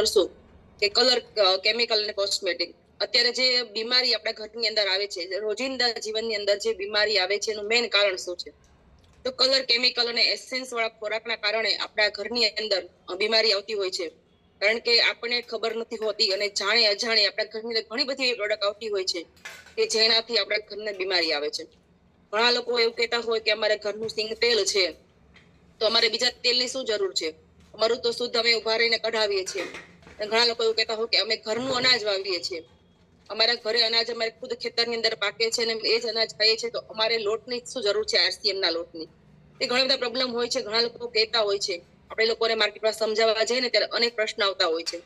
કરશું કે colour chemical અને કોસ્મેટિક. અત્યારે જે બીમારી આપણા ઘરની અંદર આવે છે, રોજિંદા જીવનની અંદર જે બીમારી આવે છે એનું મેઇન કારણ શું છે? તો કલર કેમિકલ અને એસેન્સ વાળા ખોરાકના કારણે આપણા ઘરની અંદર બીમારી આવતી હોય છે. કારણ કે આપણને ખબર નથી હોતી અને જાણે અજાણે આપણા ઘરની અંદર ઘણી બધી પ્રોડક્ટ આવતી હોય છે કે જેનાથી આપણા ઘરને બીમારી આવે છે. ઘણા લોકો એવું કહેતા હોય કે અમારે ઘરનું સિંગ તેલ છે તો અમારે બીજા તેલની શું જરૂર છે, અમારું તો શુદ્ધ અમે ઉભા રહીને કઢાવીએ છીએ. ઘણા લોકો એવું કહેતા હોય કે અમે ઘરનું અનાજ વાવીએ છીએ, અમારા ઘરે અનાજ અમારે ખુદ ખેતરની અંદર પાકે છે અને એ જ અનાજ ખાઈએ છીએ, તો અમારે લોટની શું જરૂર છે RCM ના લોટની? એ ઘણા બધા પ્રોબ્લેમ હોય છે. ઘણા લોકો કહેતા હોય છે, આપણે લોકોને માર્કેટમાં સમજાવવા જઈએ ને ત્યારે અનેક પ્રશ્ન આવતા હોય છે.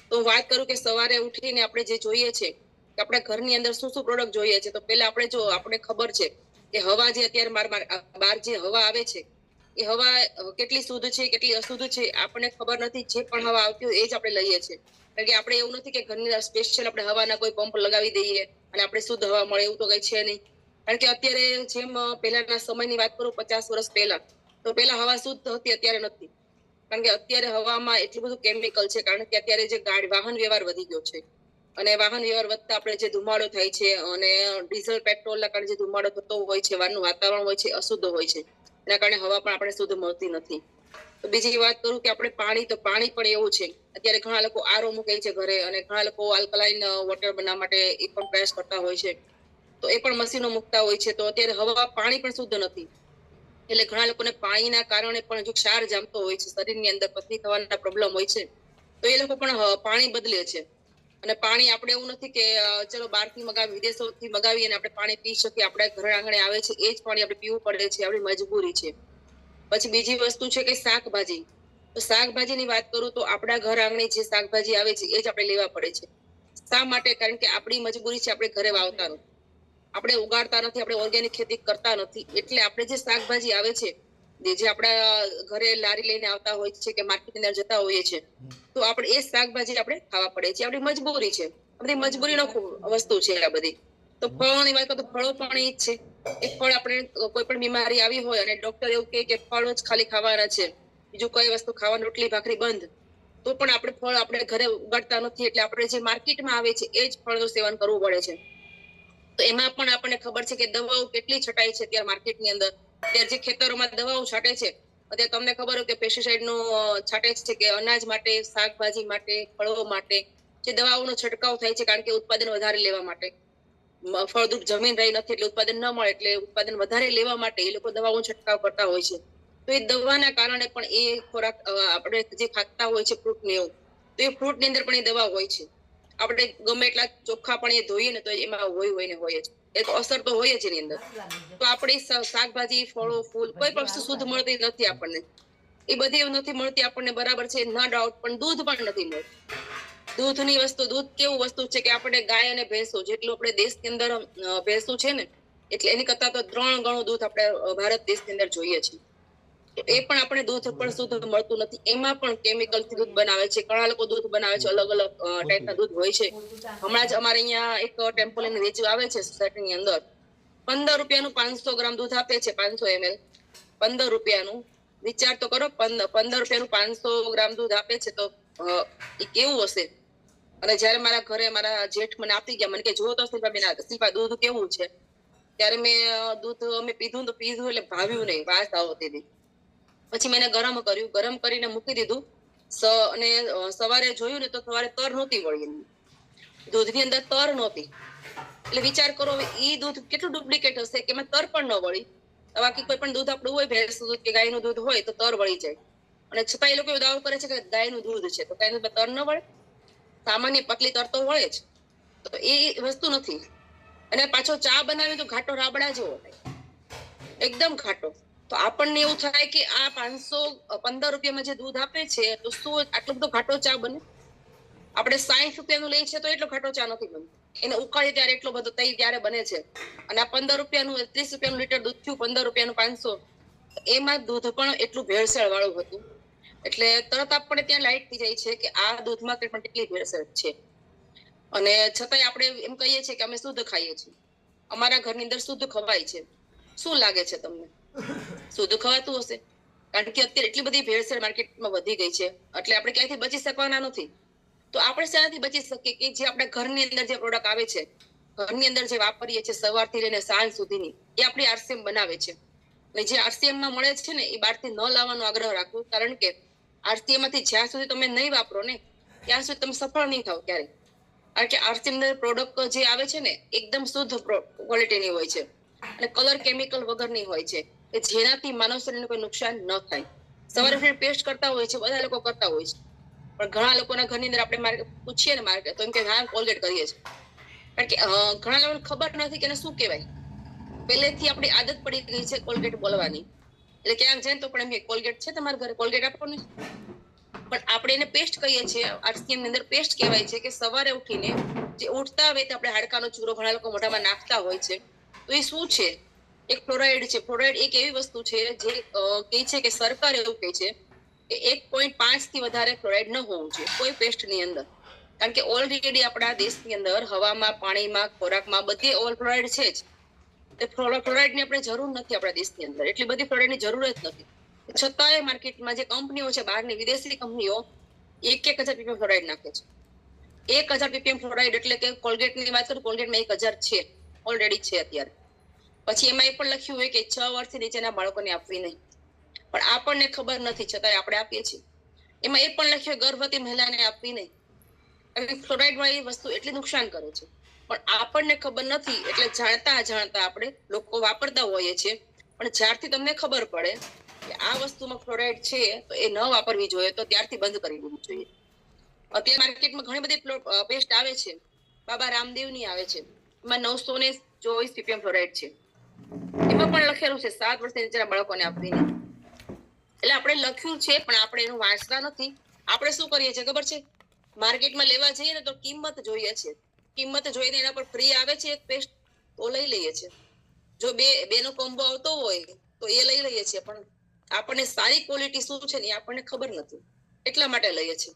તો વાત કરું કે સવારે ઉઠીને આપણે જે જોઈએ છે કે આપણા ઘરની અંદર શું શું પ્રોડક્ટ જોઈએ છે, તો પેલા આપણે જો આપણે ખબર છે કે હવા જે અત્યારે બહાર જે હવા આવે છે એ હવા કેટલી શુદ્ધ છે કેટલી અશુદ્ધ છે આપણને ખબર નથી. જે પણ હવા આવતી હોય એ જ આપણે લઈએ છીએ. કારણ કે આપણે એવું નથી કે ઘરની અંદર સ્પેશિયલ આપણે હવાના કોઈ પંપ લગાવી દઈએ અને આપણે શુદ્ધ હવા મળે, એવું તો કઈ છે નહીં. કારણ કે અત્યારે જેમ પહેલાના સમયની વાત કરું 50 વર્ષ પહેલા, તો પહેલા હવા શુદ્ધ હતી, અત્યારે નથી. કારણ કે અત્યારે હવામાં એટલું બધું કેમિકલ છે. કારણ કે અત્યારે જે વાહન વ્યવહાર વધી ગયો છે અને વાહન વ્યવહાર વધતા આપણે જે ધુમાડો થાય છે અને ડીઝલ પેટ્રોલના કારણે જે ધુમાડો થતો હોય છે, વારનું વાતાવરણ હોય છે અશુદ્ધ હોય છે, એના કારણે હવા પણ આપણે શુદ્ધ મળતી નથી. તો બીજી વાત કરું કે આપણે પાણી પણ એવું છે. અત્યારે ઘણા લોકો આરો મૂકે છે ઘરે અને ઘણા લોકો આલ્કલાઇન વોટર બનાવવા માટે એ પણ પ્રયાસ કરતા હોય છે. તો એ પણ મશીનો મૂકતા હોય છે. તો અત્યારે પાણી પણ શુદ્ધ નથી. એટલે ઘણા લોકોને પાણીના કારણે પણ જો ક્ષાર જામતો હોય છે, શરીરની અંદર પથરી થવાના પ્રોબ્લેમ હોય છે, તો એ લોકો પણ પાણી બદલે છે. અને પાણી આપણે એવું નથી કે ચલો બહારથી વિદેશોથી મગાવીએ અને આપણે પાણી પી શકીએ. આપણે ઘર આંગણે આવે છે એ જ પાણી આપણે પીવું પડે છે, આપણી મજબૂરી છે. પછી બીજી વસ્તુ છે કે શાકભાજી. તો શાકભાજીની વાત કરું તો આપણા ઘર આંગણે જે શાકભાજી આવે છે એ જ આપણે લેવા પડે છે. શા માટે? કારણ કે આપણી મજબૂરી છે, આપણે ઘરે વાવતા નથી, આપણે ઉગાડતા નથી, આપણે ઓર્ગેનિક ખેતી કરતા નથી. એટલે આપણે જે શાકભાજી આવે છે, જે આપણા ઘરે લારી લઈને આવતા હોય છે કે માર્કેટની અંદર જતા હોઈએ છે, તો આપણે એ શાકભાજી આપણે ખાવા પડે છે. આપણી મજબૂરી છે, બધી મજબૂરીનો વસ્તુ છે આ બધી. તો ફળોની વાત કરું તો ફળો પણ એ જ છે. એ ફળ આપણે કોઈ પણ બીમારી આવી હોય અને ડોક્ટર એવું કહે કે ફળો જ ખાલી ખાવાના છે, બીજું કઈ વસ્તુ ખાવાનું, રોટલી ભાખરી બંધ, તો પણ આપણે ફળ આપણે ઘરે ઉગાડતા નથી. એટલે આપણે જે માર્કેટમાં આવે છે એ જ ફળનું સેવન કરવું પડે છે. તો એમાં પણ આપણને ખબર છે કે દવાઓ કેટલી છટાઈ છે અત્યારે માર્કેટની અંદર. અત્યારે જે ખેતરોમાં દવાઓ છાંટે છે, અત્યારે તમને ખબર હોય કે પેસ્ટિસાઇડનું છાંટે છે કે અનાજ માટે, શાકભાજી માટે, ફળો માટે જે દવાઓનો છંટકાવ થાય છે. કારણ કે ઉત્પાદન વધારે લેવા માટે, ફળદ્રુપ જમીન રહી નથી એટલે ઉત્પાદન ન મળે, એટલે ઉત્પાદન વધારે લેવા માટે એ લોકો દવાઓનો છંટકાવ કરતા હોય છે. તો એ દવાના કારણે પણ એ ખોરાક આપણે જે ખાતા હોય છે ફ્રૂટ ને એવું, તો એ ફ્રૂટની અંદર પણ એ દવા હોય છે. આપણે ગમે એટલા ચોખ્ખા પણ એ ધોઈએ ને તો એમાં હોય જ, એ તો અસર તો હોય જ એની અંદર. તો આપણે શાકભાજી, ફળો, ફૂલ કોઈ પણ વસ્તુ શુદ્ધ મળતી નથી આપણને. એ બધી એવું નથી મળતી આપણને, બરાબર છે, ના ડાઉટ. પણ દૂધ પણ નથી મળતું. દૂધની વસ્તુ, દૂધ કેવું વસ્તુ છે કે આપણે ગાય અને ભેંસો જેટલું આપણે દેશની અંદર ભેંસો છે ને, એટલે એની કરતા તો 3 ગણું દૂધ આપણે ભારત દેશની અંદર જોઈએ છીએ. તો એ પણ આપણે દૂધ પણ શુદ્ધ મળતું નથી. એમાં પણ કેમિકલથી દૂધ બનાવે છે. ઘણા લોકો દૂધ બનાવે છે, અલગ અલગ ટાઈપના દૂધ હોય છે. હમણાં જ અમારે અહીંયા એક ટેમ્પો લઈને વેચવા આવે છે સોસાયટીની અંદર, 15 રૂપિયાનું 500 ગ્રામ દૂધ આપે છે, 500 ml, 15 રૂપિયાનું. વિચાર તો કરો, 15 રૂપિયાનું 500 ગ્રામ દૂધ આપે છે, તો એ કેવું હશે? અને જયારે મારા ઘરે મારા જેઠ મને આપી ગયા, મને કે જો તો શિલ્પા દૂધ કેવું છે, ત્યારે મેં દૂધ અમે પીધું એટલે ભાવ્યું નહીં, વાસ આવતી હતી. પછી મેં ગરમ કર્યું, ગરમ કરીને મૂકી દીધું અને સવારે જોયું ને તો સવારે તર નહોતી વળી, દૂધની અંદર તર નહોતી. એટલે વિચાર કરો હવે ઈ દૂધ કેટલું ડુપ્લિકેટ હશે કે એમાં તર પણ ન વળી. બાકી કોઈ પણ દૂધ આપણું હોય, ભેંસનું દૂધ કે ગાયનું દૂધ હોય તો તર વળી જાય, અને છતાં એ લોકો એવો દાવો કરે છે કે ગાયનું દૂધ છે, તો ગાયનું દૂધમાં તર ન વળે? સામાન્ય પતલી તર તો વળે જ. તો એ વસ્તુ નથી. અને પાછો ચા બનાવે તો ઘાટો રાબડા જેવો થાય, એકદમ ઘાટો. તો આપણને એવું થાય કે આ 515 રૂપિયામાં જે દૂધ આપે છે, તો શું આટલો બધો ઘાટો ચા બને? આપણે 60 રૂપિયાનું લઈએ છીએ તો એટલો ઘાટો ચા નથી બનતો. એને ઉકાળીએ ત્યારે એટલો બધો તઈ ત્યારે બને છે. અને આ 15 રૂપિયાનું, 30 રૂપિયાનું લીટર દૂધ થયું, 15 રૂપિયાનું 500, એમાં દૂધ પણ એટલું ભેળસેળ વાળું હતું. એટલે તરત આપણે ત્યાં લાઈટ થઈ જાય છે કે આ દૂધમાં પણ કેટલી ભેળસેળ છે. અને છતાંય આપણે એમ કહીએ છીએ કે અમે શુદ્ધ ખાઈએ છીએ, અમારા ઘરની અંદર શુદ્ધ ખવાય છે. શું લાગે છે તમને? શુદ્ધ ખવાતું હશે? કારણ કે અત્યારે એટલી બધી ભેળસેળ માર્કેટમાં વધી ગઈ છે, એટલે આપણે ક્યાંયથી બચી શકવાના નથી. તો આપણે શેનાથી બચી શકીએ કે જે આપણા ઘરની અંદર જે પ્રોડક્ટ આવે છે, ઘરની અંદર જે વાપરીએ છીએ સવારથી લઈને સાંજ સુધીની, એ આપણી આરસીએમ બનાવે છે. અને જે આરસીએમ માં મળે છે ને એ બહારથી ન લાવવાનો આગ્રહ રાખવો, કારણ કે આરસીએમ માંથી જ્યાં સુધી તમે નહીં વાપરો ને ત્યાં સુધી તમે સફળ નહીં થાવ ક્યારે. કારણ કે આરસીએમ પ્રોડક્ટ જે આવે છે ને એકદમ શુદ્ધ ક્વોલિટીની હોય છે અને કલર કેમિકલ વગરની હોય છે કે જેનાથી માનવ શરીરને કોઈ નુકસાન ન થાય. સવારે પેસ્ટ કરતા હોય છે, બધા લોકો કરતા હોય છે, પણ ઘણા લોકોના ઘરની અંદર આપણે પૂછીએ ને માર્કેટ તો એમ કે હા કોલગેટ કરીએ છીએ. કારણ કે ઘણા લોકોને ખબર નથી કે એને શું કહેવાય. પહેલેથી આપણી આદત પડી ગઈ છે કોલગેટ બોલવાની, એટલે ક્યાંક જાય તો પણ એમ કોલગેટ છે તમારા ઘરે, કોલગેટ આપો ને. પણ આપણે એને પેસ્ટ કહીએ છીએ, આરસીએમ ની અંદર પેસ્ટ કહેવાય છે કે સવારે ઉઠીને જે ઉઠતા હોય તો આપણે હાડકાનો ચૂરો ઘણા લોકો મોઢામાં નાખતા હોય છે. તો એ શું છે? એક ફ્લોરાઇડ છે. ફ્લોરાઇડ એક એવી વસ્તુ છે જે કહે છે કે સરકાર એવું કહે છે કે 1.5 થી વધારે ફ્લોરાઇડ ન હોવું જોઈએ કોઈ પેસ્ટની અંદર. કારણ કે ઓલરેડી આપણા દેશની અંદર હવામાં, પાણીમાં, ખોરાકમાં બધે ઓલ ફ્લોરાઇડ છે જ. ફ્લોરાઇડની આપણે જરૂર નથી આપણા દેશની અંદર, એટલી બધી ફ્લોરાઇડની જરૂર જ નથી. છતાંય માર્કેટમાં જે કંપનીઓ છે, બહારની વિદેશી કંપનીઓ 1,000 ppm ફ્લોરાઇડ નાખે છે. 1,000 ppm ફ્લોરાઇડ એટલે કે કોલગેટની વાત કરું, કોલગેટમાં 1,000 છે, ઓલરેડી છે અત્યારે. પછી એમાં એ પણ લખ્યું હોય કે 6 વર્ષથી નીચેના બાળકોને આપવી નહીં, પણ આપણને ખબર નથી છતાંય આપણે આપીએ છીએ. એમાં એ પણ લખ્યું ગર્ભવતી મહિલાને આપવી નહીં, અને ફ્લોરાઇડ વાળી વસ્તુ એટલી નુકસાન કરે છે, પણ આપણને ખબર નથી. એટલે જાણતા અજાણતા આપણે લોકો વાપરતા હોઈએ છીએ. પણ જ્યારથી તમને ખબર પડે કે આ વસ્તુમાં ફ્લોરાઇડ છે તો એ ન વાપરવી જોઈએ, તો ત્યારથી બંધ કરી દેવું જોઈએ. અત્યારે માર્કેટમાં ઘણી બધી પેસ્ટ આવે છે, બાબા રામદેવની આવે છે, એમાં 924 ppm ફ્લોરાઇડ છે. એમાં પણ લખેલું છે 7 વર્ષથી નીચેના બાળકોને આપવી નહીં. એટલે આપણે લખ્યું છે પણ આપણે એનું વાંચતા નથી. આપણે શું કરીએ છીએ ખબર છે? માર્કેટમાં લેવા જઈએ ને તો કિંમત જોઈએ છે, કિંમત જોઈને એના પર ફ્રી આવે છે એક પેસ્ટ તો લઈ લઈએ છીએ. જો બે નો કોમ્બો આવતો હોય તો એ લઈ લઈએ છીએ, પણ આપણને સારી ક્વોલિટી શું છે ને એ આપણને ખબર નથી, એટલા માટે લઈએ છીએ.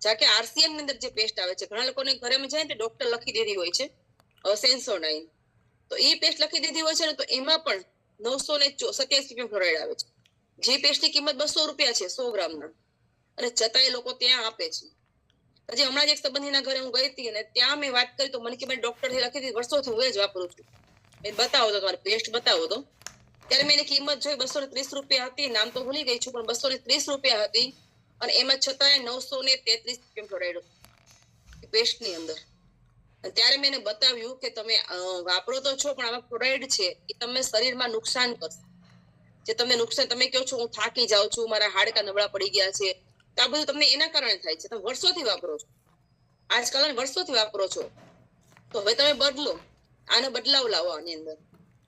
જા કે આરસીએમ ની અંદર જે પેસ્ટ આવે છે, ઘણા લોકોને ઘરેમાં જાય ને ડોક્ટર લખી દીધી હોય છે સેન્સોડાઇન, તો એ પેસ્ટ લખી દીધી હોય છે ને તો એમાં પણ 927 ppm ફ્લોરાઇડ આવે છે. જે પેસ્ટની કિંમત 200 રૂપિયા છે 100 ગ્રામના, અને છતાંય લોકો ત્યાં આપે છે. હજી હમણાં જ એક સંબંધીના ઘરે હું ગઈ હતી અને ત્યાં મેં વાત કરી તો મને કે ડોક્ટર લખી દીધી, વર્ષોથી હું જ વાપરું છું. બતાવો તો તમારે પેસ્ટ બતાવો તો. ત્યારે મેં એની કિંમત જોઈ 230 રૂપિયા હતી, નામ તો ભૂલી ગઈ છું, પણ 230 રૂપિયા હતી. અને એમાં છતાંય 933 ppm ફ્લોરાઇડ પેસ્ટની અંદર. ત્યારે મેં એને બતાવ્યું કે તમે વાપરો તો છો, પણ આમાં ફ્લોરાઇડ છે એ તમે શરીરમાં નુકસાન કરશે. જે તમને નુકસાન, તમે કહો છો હું થાકી જાઉં છું, મારા હાડકા નબળા પડી ગયા છે, તો આ બધું તમને એના કારણે થાય છે. તમે વર્ષોથી વાપરો છો, આજકાલ વર્ષોથી વાપરો છો, તો હવે તમે બદલો, આનો બદલાવ લાવો આની અંદર.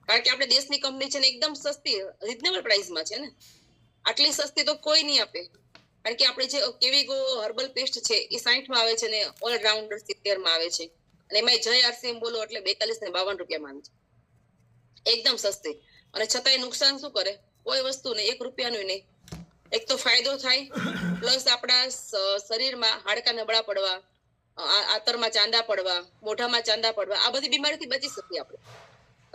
કારણ કે આપણે દેશની કંપની છે ને એકદમ સસ્તી, રિઝનેબલ પ્રાઇસમાં છે ને. આટલી સસ્તી તો કોઈ નહીં આપે. કારણ કે આપણે જે કેવીગો હર્બલ પેસ્ટ છે એ 60 માં આવે છે ને ઓલરાઉન્ડર 70 માં આવે છે, અને એમાં જય આરસીએમ બોલો એટલે 42 ને 52 રૂપિયામાં આવે છે, એકદમ સસ્તી. અને છતાંય નુકસાન શું કરે? કોઈ વસ્તુ નહીં, 1 રૂપિયાનું નહીં. એક તો ફાયદો થાય, પ્લસ આપણા શરીરમાં હાડકા નબળા પડવા, આંતરમાં ચાંદા પડવા, મોઢામાં ચાંદા પડવા, આ બધી બીમારીથી બચી શકીએ આપણે.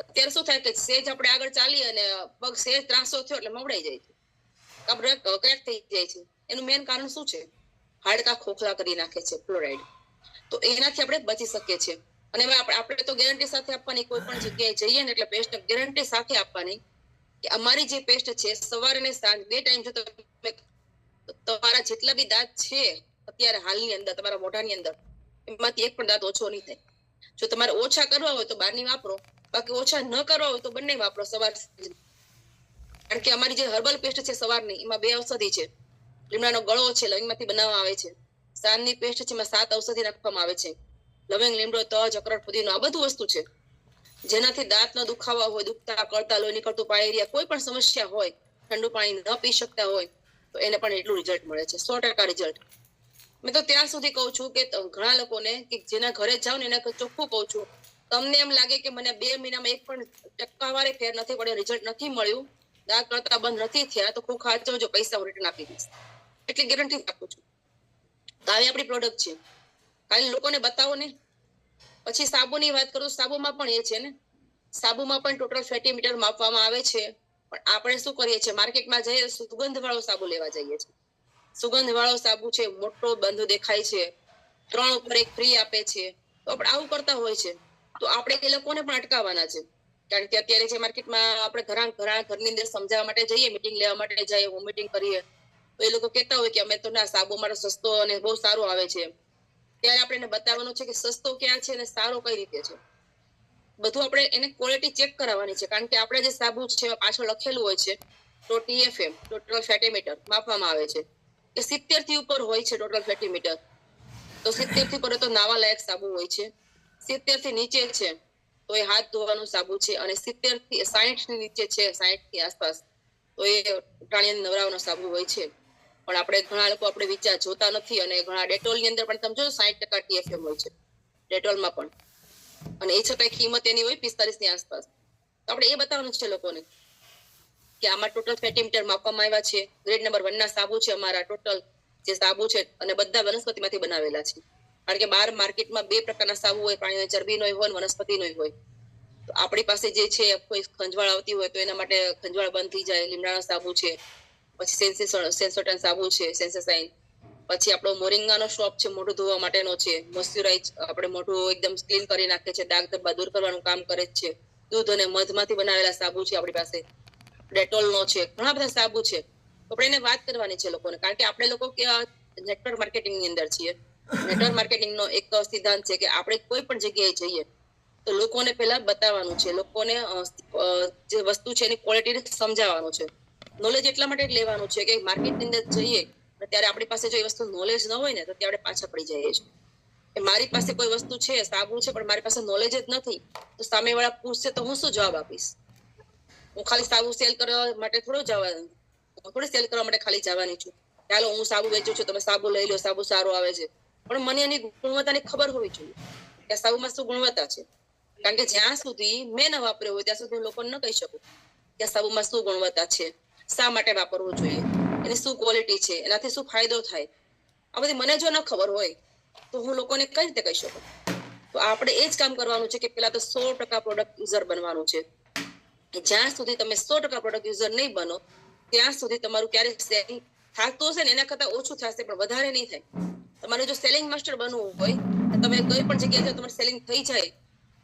અત્યારે શું થાય કે સેજ આપણે આગળ ચાલીએ અને પગ સેજ ત્રાસો થયો એટલે મવડાઈ જાય છે, ક્રેક થઈ જાય છે. એનું મેઇન કારણ શું છે? હાડકા ખોખલા કરી નાખે છે ફ્લોરાઇડ. તો એનાથી આપણે બચી શકીએ છીએ. અને આપણે તો ગેરંટી સાથે આપવાની, કોઈ પણ જગ્યાએ જઈએ ને એટલે પેસ્ટ ગેરંટી સાથે આપવાની કે અમારી જે પેસ્ટ છે સવારે ને સાંજ 2 ટાઈમ જો તમારા જેટલા બી દાંત છે અત્યારે હાલની અંદર તમારા મોઢાની અંદર, એમાંથી એક પણ દાંત ઓછો નહીં થાય. જો તમારે ઓછા કરવા હોય તો બહારની વાપરો, બાકી ઓછા ન કરવા હોય તો બંને વાપરો સવાર. કારણ કે અમારી જે હર્બલ પેસ્ટ છે સવારની, એમાં 2 ઔષધિ છે. લીમડાનો ગળો છે, લવિંગમાંથી બનાવવામાં આવે છે. સાંજની પેસ્ટ છે, એમાં 7 ઔષધિ નાખવામાં આવે છે. લવિંગ, લીમડો, તજ, અકરટ, ફુદીનો, આ બધું વસ્તુ છે જેનાથી દાંતનો દુખાવા હોય, દુખતા કળતા, લોહી નીકળતું, પાયરિયા, કોઈ પણ સમસ્યા હોય, ઠંડુ પાણી ન પી શકતા હોય તો એને પણ એટલું રિઝલ્ટ મળે છે, 100% રિઝલ્ટ. મેં તો ત્યાં સુધી કહું છું કે ઘણા લોકોને કે જેના ઘરે જાઓ ને એને ચોખ્ખું કહું છું, તમને એમ લાગે કે મને 2 મહિનામાં 1 પણ ટકાવારી ફેર નથી પડ્યો, રિઝલ્ટ નથી મળ્યું, દાંત કળતા બંધ નથી થયા, તો ખોખા હાચવજો, પૈસા હું રિટર્ન આપી દઈશ, એટલી ગેરંટી આપું છું. તો આવી આપણી પ્રોડક્ટ છે, ખાલી લોકોને બતાવો ને. પછી સાબુની વાત કરું, સાબુમાં પણ એ છે ને, સાબુમાં પણ ટોટલ ફેટી મીટર માપવામાં આવે છે. પણ આપણે શું કરીએ છીએ? માર્કેટમાં જઈએ સુગંધ વાળો સાબુ લેવા જઈએ છીએ. સુગંધ વાળો સાબુ છે, મોટો બંધ દેખાય છે, 3 ઉપર 1 ફ્રી આપે છે, તો આપણે આવું કરતા હોય છે. તો આપણે એ લોકોને પણ અટકાવવાના છે. કારણ કે અત્યારે જે માર્કેટમાં આપણે ઘરની અંદર સમજાવવા માટે જઈએ, મીટિંગ લેવા માટે જઈએ, હોમ મીટિંગ કરીએ, તો એ લોકો કહેતા હોય કે અમે તો ના, સાબુ મારો સસ્તો અને બહુ સારો આવે છે. ત્યારે આપણે એને બતાવવાનું છે કે સસ્તો ક્યાં છે અને સારો કઈ રીતે છે. બધું આપણે એને ક્વોલિટી ચેક કરાવવાની છે. કારણ કે આપણે જે સાબુ છે પાછળ લખેલું હોય છે તો TFM, ટોટલ ફેટીમીટર માપવામાં આવે છે કે 70 થી ઉપર હોય છે ટોટલ ફેટીમીટર. તો 70 થી ઉપર તો નાવા લાયક સાબુ હોય છે. 70 થી નીચે છે તો એ હાથ ધોવાનું સાબુ છે, અને 70 થી 60 ની નીચે છે, 60 થી આસપાસ, તો એ પ્રાણીને નવરાવાનો સાબુ હોય છે. પણ આપણે ઘણા લોકો આપણે વિચાર જોતા નથી, અને ઘણા ડેટોલની અંદર પણ તમે જો 60% TFM હોય છે ડેટોલમાં પણ, અને એ છતાંય કિંમત એની હોય 45 ની આસપાસ. તો આપણે એ બતાવવાનું છે લોકોને કે આમાં ટોટલ ફેટીમીટર માપવામાં આવ્યા છે. ગ્રેડ નંબર 1 ના સાબુ છે અમારા, ટોટલ જે સાબુ છે, અને બધા વનસ્પતિમાંથી બનાવેલા છે. કારણ કે બહાર માર્કેટમાં 2 પ્રકારના સાબુ હોય, પ્રાણીની ચરબીનો હોય, વનસ્પતિનો હોય. તો આપણી પાસે જે છે, કોઈ ખંજવાળ આવતી હોય તો એના માટે ખંજવાળ બંધ થઈ જાય, લીમડાનો સાબુ છે, પછી સેન્સોટાઇન સાબુ છે, સેન્સોસાઇન, પછી આપણો મોરિંગાનો શોપ છે, મોઢું ધોવા માટેનો છે, મોઇશ્ચરાઇઝ આપણે મોઢું એકદમ ક્લીન કરી નાખે છે, દાગ ધબ્બા દૂર કરવાનું કામ કરે છે. દૂધ અને મધમાંથી બનાવેલા સાબુ છે આપણી પાસે, ડેટોલનો છે, ઘણા બધા સાબુ છે. તો આપણે એને વાત કરવાની છે લોકોને. કારણ કે આપણે લોકો નેટવર્ક માર્કેટિંગની અંદર છીએ. નેટવર્ક માર્કેટિંગનો એક સિદ્ધાંત છે કે આપણે કોઈ પણ જગ્યાએ જઈએ તો લોકોને પહેલા બતાવવાનું છે, લોકોને જે વસ્તુ છે એની ક્વોલિટીને સમજાવવાનું છે. નોલેજ એટલા માટે જ લેવાનું છે કે માર્કેટની અંદર જઈએ ત્યારે આપણી પાસે જો એ વસ્તુ નોલેજ ન હોય ને તો આપણે પાછા પડી જઈએ છીએ. મારી પાસે કોઈ વસ્તુ છે, સાબુ છે, પણ મારી પાસે નોલેજ જ નથી, તો સામેવાળા પૂછશે તો હું શું જવાબ આપીશ? હું ખાલી સાબુ સેલ કરવા માટે થોડી સેલ કરવા માટે ખાલી જવાની છું. ચાલો હું સાબુ વેચું છું, તમે સાબુ લઈ લો, સાબુ સારો આવે છે, પણ મને એની ગુણવત્તાની ખબર હોવી જોઈએ કે સાબુમાં શું ગુણવત્તા છે. કારણ કે જ્યાં સુધી મેં ન વાપર્યો હોય ત્યાં સુધી હું લોકોને ન કહી શકું કે સાબુમાં શું ગુણવત્તા છે, શા માટે વાપરવું જોઈએ, એની શું ક્વોલિટી છે, એનાથી શું ફાયદો થાય. આ બધી મને જો ન ખબર હોય તો હું લોકોને કઈ રીતે કહી શકું? તો આપણે એ જ કામ કરવાનું છે કે પેલા તો 100% પ્રોડક્ટ યુઝર બનવાનું છે. જ્યાં સુધી તમે 100% પ્રોડક્ટ યુઝર નહીં બનો ત્યાં સુધી તમારું ક્યારેક સેલિંગ થતું હશે ને એના કરતા ઓછું થશે, પણ વધારે નહીં થાય. તમારે જો સેલિંગ માસ્ટર બનવું હોય, તમે કોઈ પણ જગ્યાએ તમારે સેલિંગ થઈ જાય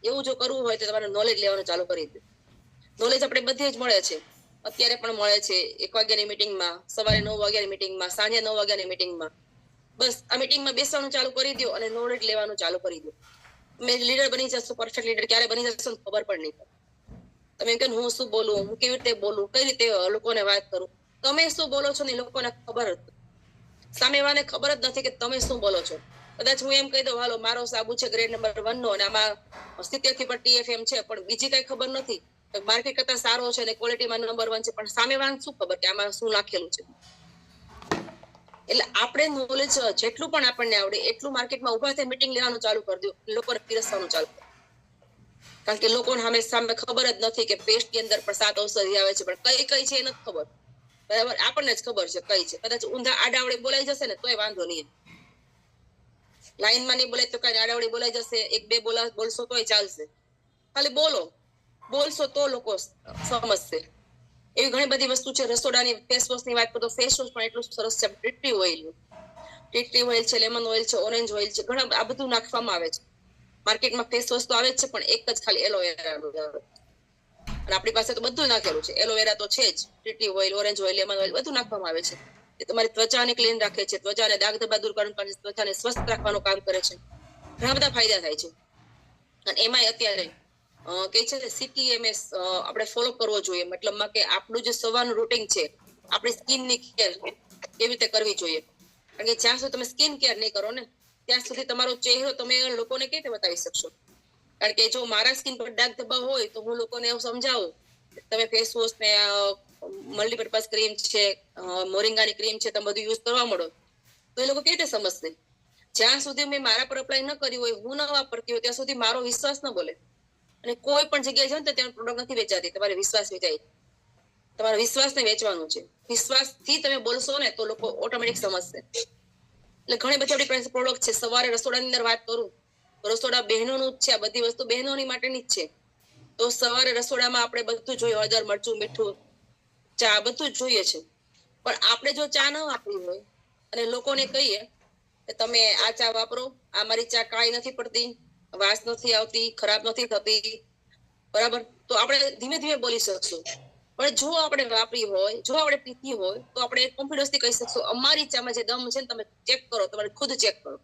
એવું જો કરવું હોય તો તમારે નોલેજ લેવાનું ચાલુ કરી દો. નોલેજ આપણે બધે જ મળે છે, અત્યારે પણ મળે છે. 1 વાગ્યાની મિટિંગમાં, સવારે 9 વાગ્યાની મિટિંગમાં, સાંજે 9 વાગ્યાની મિટિંગમાં, બસ આ મિટિંગમાં બેસવાનું ચાલુ કરી દો અને નોલેજ લેવાનું ચાલુ કરી દો. તમે લીડર બની જશો, પરફેક્ટ લીડર ક્યારે બની જશો ખબર પણ નહીં પડે. તમે એમ કે હું શું બોલું, હું કેવી રીતે બોલું, કઈ રીતે લોકોને વાત કરું, તમે શું બોલો છો ને લોકોને ખબર જ, સામેવાળાને ખબર જ નથી કે તમે શું બોલો છો. કદાચ હું એમ કહી દઉં, હાલો મારો સાબુ છે ગ્રેડ નંબર 1 નો અને આમાં 70 થી પણ TFM છે, પણ બીજી કઈ ખબર નથી, માર્કેટ કરતા સારો છે અને ક્વોલિટીમાં નંબર 1 છે, પણ સામેવાળાને શું ખબર કે આમાં શું નાખેલું છે. એટલે આપણે નોલેજ જેટલું પણ આપણને આવડે એટલું માર્કેટમાં ઉભા થઈ મીટિંગ લેવાનું ચાલુ કરી દો, લોકોને પીરસવાનું ચાલુ કરો. કારણ કે લોકોને સામે ખબર જ નથી કે પેસ્ટની અંદર પણ 7 ઔષધિ આવે છે, પણ કઈ છે એ નથી ખબર. બરાબર, આપણને જ ખબર છે કઈ છે. કદાચ ઊંધા આડાવડે બોલાઈ જશે ને તોય વાંધો નહીં, લાઈનમાં નહીં બોલાય તો કઈ આડાવડી બોલાઈ જશે, 1-2 બોલશો તોય ચાલશે. ખાલી બોલશો તો લોકો સમજશે. એવી ઘણી બધી વસ્તુ છે. રસોડાની ફેસ વોશની વાત કરું તો ફેસ વોશ પણ એટલું સરસ છે. ટી ઓઇલ છે, લેમન ઓઇલ છે, ઓરેન્જ ઓઇલ છે, ઘણા આ બધું નાખવામાં આવે છે. માર્કેટમાં ફેસ વોશ તો આવે જ છે, પણ એક જ ખાલી એલોવેરાનું આવે. અને આપણી પાસે તો બધું નાખેલું છે. એલોવેરા તો છે જ, T oil, orange oil, lemon oil બધું નાખવામાં આવે છે. એ તમારી ત્વચાને ક્લીન રાખે છે, ત્વચાને દાગ ધબ્બા દૂર કરવાનું, ત્વચાને સ્વસ્થ રાખવાનું કામ કરે છે. ઘણા બધા ફાયદા થાય છે. અને એમાંય અત્યારે કે છે CTMS આપણે ફોલો કરવો જોઈએ. મતલબમાં કે આપણું જે સવારનું રૂટીન છે, આપણી સ્કિનની કેર કેવી રીતે કરવી જોઈએ. કારણ કે જ્યાં સુધી તમે સ્કિન કેર નહીં કરો ને ત્યાં સુધી તમારો ચહેરો તમે લોકોને કેવી રીતે બતાવી શકશો. કારણ કે જો મારા સ્કિન પર ડાર્ક ધબ્બા હોય તો હું લોકોને એવું સમજાવું, તમે ફેસ વોશ ને મલ્ટીપર્પઝ ક્રીમ છે, મોરિંગાની ક્રીમ છે, તમે બધું યુઝ કરવા મળો તો એ લોકો કેવી રીતે સમજશે. જ્યાં સુધી મેં મારા પર અપ્લાય ન કર્યું હોય, હું ન વાપરતી હોય ત્યાં સુધી મારો વિશ્વાસ ન બોલે. અને કોઈ પણ જગ્યાએ જાવ ને ત્યાં પ્રોડક્ટ નથી વેચાતી, તમારે વિશ્વાસ વેચાય. તમારા વિશ્વાસને વેચવાનું છે. વિશ્વાસથી તમે બોલશો ને તો લોકો ઓટોમેટિક સમજશે. એટલે ઘણી બધી આપણી પાસે પ્રોડક્ટ છે. સવારે રસોડાની અંદર વાત કરું તો રસોડા બહેનોનું જ છે. આ બધી વસ્તુ બહેનોની માટેની જ છે. તો સવારે રસોડામાં આપણે બધું જોઈએ, હળદર, મરચું, મીઠું, ચા બધું જ જોઈએ છે. પણ આપણે જો ચા ન વાપરી હોય અને લોકોને કહીએ કે તમે આ ચા વાપરો, આ મારી ચા કાળી નથી પડતી, વાસ નથી આવતી, ખરાબ નથી થતી, બરાબર. તો આપણે ધીમે ધીમે બોલી શકશું. પણ જો આપણે વાપરી હોય, જો આપણે પીતી હોય, તો આપણે કોન્ફિડન્સ થી કહી શકશું અમારી ચામાં જે દમ છે ને તમે ચેક કરો, તમારે ખુદ ચેક કરો.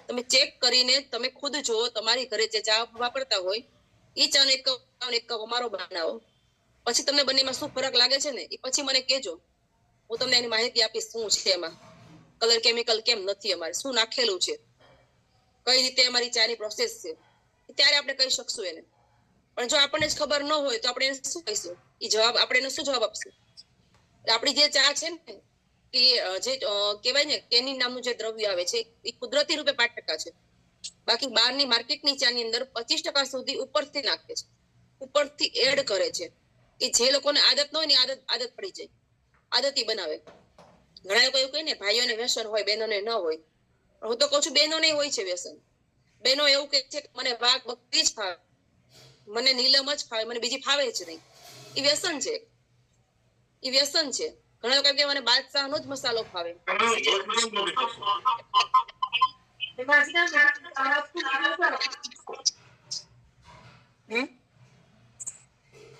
તમે ચેક કરીને તમે ખુદ જુઓ, તમારી ઘરે જે ચા વાપરતા હોય એ ચાનો એક કપ અમારો બનાવો. પછી તમને બંનેમાં શું ફરક લાગે છે ને એ પછી મને કહેજો. હું તમને એની માહિતી આપીશ શું છે એમાં, કલર કેમિકલ કેમ નથી, અમારે શું નાખેલું છે, કઈ રીતે અમારી ચાની પ્રોસેસ છે, ત્યારે આપણે કહી શકશું એને. પણ જો આપણને જ ખબર ન હોય તો આપણે શું કહીશું? એ જવાબ આપણે એને શું જવાબ આપશું? આપણી જે ચા છે ને એ જે કહેવાય ને કેની નામનું જે દ્રવ્ય આવે છે એ કુદરતી રૂપે 5% છે. બાકી બહારની માર્કેટની ચાની અંદર 25% સુધી ઉપરથી નાખે છે, ઉપરથી એડ કરે છે. કે જે લોકોને આદત ન હોય ને આદત પડી જાય, આદતી બનાવે. ઘણા લોકો એવું કહે ને ભાઈઓને વ્યસન હોય, બહેનોને ન હોય. હું તો કહું છું બહેનોને હોય છે વ્યસન. બહેનો એવું કહે છે કે મને વાઘ બકરી જ ફાવે, મને નીલમ જ ફાવે, મને બીજી ફાવે જ નહીં. એ વ્યસન છે, એ વ્યસન છે. ઘણા લોકો કે મને બાદશાહનો જ મસાલો ફાવે.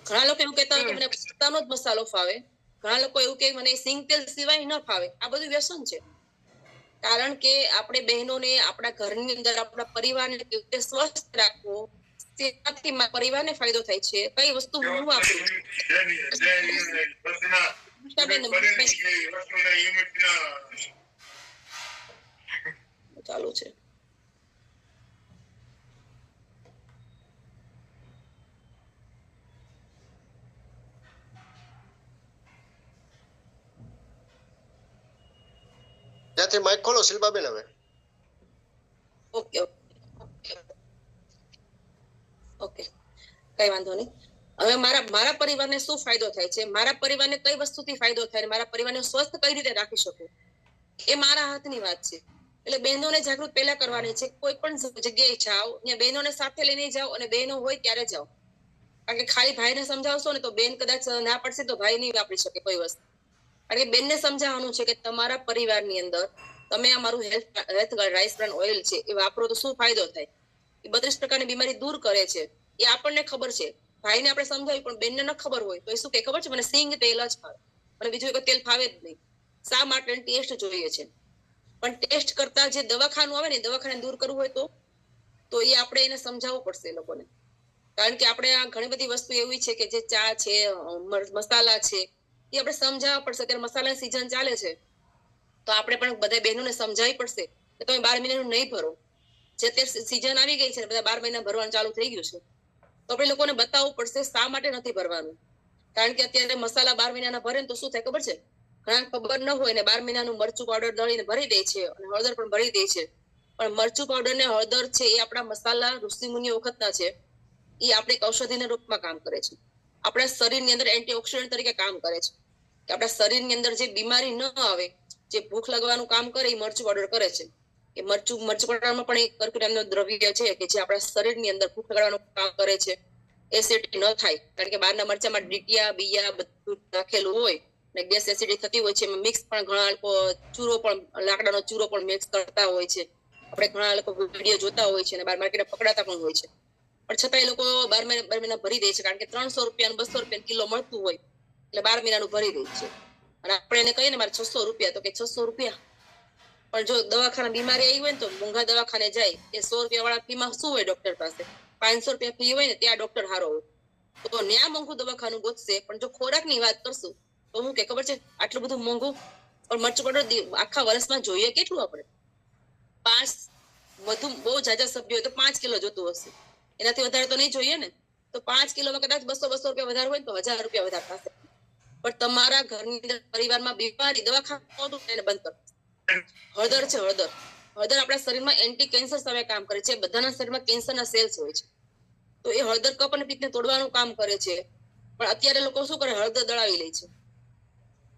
ઘણા લોકો એવું કહેતા હોય કે મને બાદશાહનો જ મસાલો ફાવે. ઘણા લોકો એવું કે મને સિંગ તેલ સિવાય ન ફાવે. આ બધું વ્યસન છે. કારણ કે આપણે બહેનોને આપણા ઘરની અંદર આપણા પરિવારને કેવી રીતે સ્વસ્થ રાખવો, તેનાથી પરિવારને ફાયદો થાય છે. કઈ વસ્તુ હું વાપરું ચાલુ છે. ત્યાંથી માઇક ખોલો શિલ્પાબેન. હવે ઓકે ઓકે, કઈ વાંધો નહીં. હવે મારા પરિવારને શું ફાયદો થાય છે, મારા પરિવારને કઈ વસ્તુથી ફાયદો થાય, મારા પરિવારને સ્વસ્થ કઈ રીતે રાખી શકું, એ મારા હાથની વાત છે. એટલે બહેનોને જાગૃત પહેલા કરવાની છે. કોઈ પણ જગ્યાએ જાઓ ત્યાં બહેનોને સાથે લઈને જાઓ, અને બહેનો હોય ત્યારે જાઓ. કારણ કે ખાલી ભાઈને સમજાવશો ને તો બેન કદાચ ના પડશે તો ભાઈ નહીં વાપરી શકે કોઈ વસ્તુ. કારણ કે બેનને સમજાવવાનું છે કે તમારા પરિવારની અંદર તમે અમારું હેલ્થ રાઈસ બ્રાન ઓઇલ છે એ વાપરો તો શું ફાયદો થાય. એ 32 પ્રકારની બીમારી દૂર કરે છે, એ આપણને ખબર છે. ભાઈને આપણે સમજાવી પણ બેનને ન ખબર હોય તો એ શું કે ખબર છે, મને સિંગ તેલ જ ફાવે, મને બીજું કોઈ તેલ ફાવે જ નહીં. શા માટે? ટેસ્ટ જોઈએ છે. પણ ટેસ્ટ કરતા જે દવાખાનું આવે ને, દવાખાને દૂર કરવું હોય તો એ આપણે એને સમજાવવું પડશે એ લોકોને. કારણ કે આપણે આ ઘણી બધી વસ્તુ એવી છે કે જે ચા છે, મસાલા છે, એ આપણે સમજાવવા પડશે. અત્યારે મસાલાની સિઝન ચાલે છે તો આપણે પણ બધા બહેનોને સમજાવવી પડશે કે તમે 12 મહિનાનું નહીં ભરો. જે તે સિઝન આવી ગઈ છે, બધા 12 મહિના ભરવાનું ચાલુ થઈ ગયું છે, તો આપણે લોકોને બતાવવું પડશે શા માટે નથી ભરવાનું. કારણ કે અત્યારે મસાલા 12 મહિનાના ભરે ને તો શું થાય ખબર છે? ઘણા ખબર ન હોય ને 12 મહિનાનું મરચું પાવડર દળીને ભરી દે છે, અને હળદર પણ ભરી દે છે. પણ મરચું પાવડર ને હળદર છે એ આપણા મસાલા ઋષિ મુનિઓ વખતના છે. એ આપણે એક ઔષધિના રૂપમાં કામ કરે છે. આપણા શરીરની અંદર એન્ટીઓક્સિડન્ટ તરીકે કામ કરે છે. કે આપણા શરીરની અંદર જે બીમારી ન આવે, જે ભૂખ લાગવાનું કામ કરે એ મરચું પાવડર કરે છે. એ મરચું પાવડરમાં પણ એક કર્ક્યુમિનનું દ્રવ્ય છે કે જે આપણા શરીરની અંદર ભૂખ લગાડવાનું કામ કરે છે. એસિડિટી ન થાય, કારણ કે બહારના મરચામાં ડીટિયા બિયા બધું નાખેલું હોય ને ગેસ એસિડિટી થતી હોય છે. મિક્સ પણ ઘણા લોકો ચૂરો પણ, લાકડાનો ચૂરો પણ મિક્સ કરતા હોય છે. આપણે ઘણા લોકો વિડીયો જોતા હોય છે અને બહાર માર્કેટમાં પકડાતા પણ હોય છે. પણ છતાં એ લોકો 12 મહિના ભરી દે છે. કારણ કે 300 રૂપિયા 200 રૂપિયા કિલો મળતું હોય એટલે 12 મહિનાનું ભરી દે છે. અને આપણે એને કહીએ ને મારે 600 રૂપિયા, તો કે 600 રૂપિયા. પણ જો દવાખાના બીમારી આવી હોય ને તો મોંઘા દવાખાને જાય, એ 100 રૂપિયા વાળા ફીમાં શું હોય ડોક્ટર પાસે? 500 રૂપિયા ફી હોય ને ત્યાં ડોક્ટર હારો હોય. તો ન્યા મોંઘું દવાખાનું ગોતશે. પણ જો ખોરાકની વાત કરશું તો હું કે ખબર છે, આટલું બધું મોંઘું. પણ મરચું પાવડર આખા વર્ષમાં જોઈએ કેટલું? આપણે 5 વધુ બહુ જાજા સભ્યો હોય તો 5 કિલો જોતું હશે, એનાથી વધારે તો નહીં જોઈએ ને. તો 5 કિલોમાં કદાચ 200 રૂપિયા વધારે હોય ને તો 1000 રૂપિયા વધારે થશે. પણ તમારા ઘરની અંદર પરિવારમાં બીમારી, દવાખાનું એને બંધ કરો. હળદર છે, હળદર આપણા શરીરમાં એન્ટી કેન્સર સામે કામ કરે છે. બધાના શરીરમાં કેન્સરના સેલ્સ હોય છે, તો એ હળદર કફ અને પિત્તને તોડવાનું કામ કરે છે. પણ અત્યારે લોકો શું કરે, હળદર દળાવી લે છે.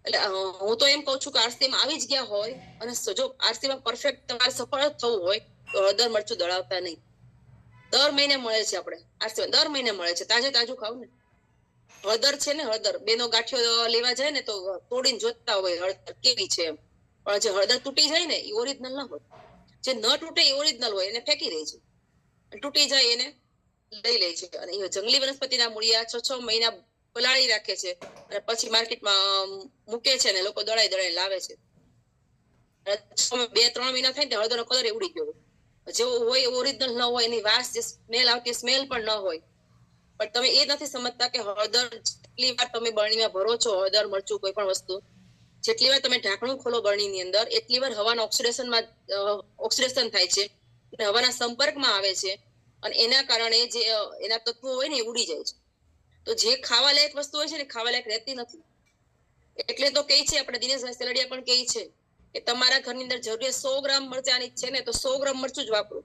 એટલે હું તો એમ કઉ છું કે આરસીમાં આવી જ ગયા હોય અને જો આરસીમાં પરફેક્ટ તમારે સફળ થવું હોય તો હળદર મરચું દળાવતા નહીં. દર મહિને મળે છે, આપણે આરસીમાં દર મહિને મળે છે. તાજું ખાવ ને. હળદર છે ને, હળદર બેનો ગાંઠિયો લેવા જાય ને તો તોડીને જોતા હોય હળદર કેવી છે એમ. પણ જે હળદર તૂટી જાય ને એ ઓરિજિનલ ના હોય. જે ન તૂટે એ ઓરિજિનલ હોય એને ફેંકી દે છે, તૂટી જાય એને લઈ લે છે. અને એ જંગલી વનસ્પતિના મૂળિયા 6 મહિના પલાળી રાખે છે અને પછી માર્કેટમાં મૂકે છે અને લોકો દળાઈ લાવે છે. 2-3 મહિના થાય ને હળદરનો કલર ઉડી ગયો જેવો હોય ઓરિજિનલ ન હોય, એની વાસ જે સ્મેલ આવતી સ્મેલ પણ ન હોય. પણ તમે એ નથી સમજતા કે હળદર જેટલી વાર તમે બરણીમાં ભરો છો, હળદર મરચું કોઈ પણ વસ્તુ, જેટલી વાર તમે ઢાંકણું ખોલો બરણીની અંદર, એટલી વાર હવાના ઓક્સિડેશન થાય છે, હવાના સંપર્કમાં આવે છે અને એના કારણે જે એના તત્વો હોય ને એ ઉડી જાય છે. તો જે ખાવા લાયક વસ્તુ હોય છે ને ખાવા લાયક રહેતી નથી. એટલે તો કહે છે આપણે દિનેશભાઈ સેલડિયા પણ કહે છે કે તમારા ઘરની અંદર જરૂરિયાત 100 ગ્રામ મરચાની છે ને તો 100 ગ્રામ મરચું જ વાપરો.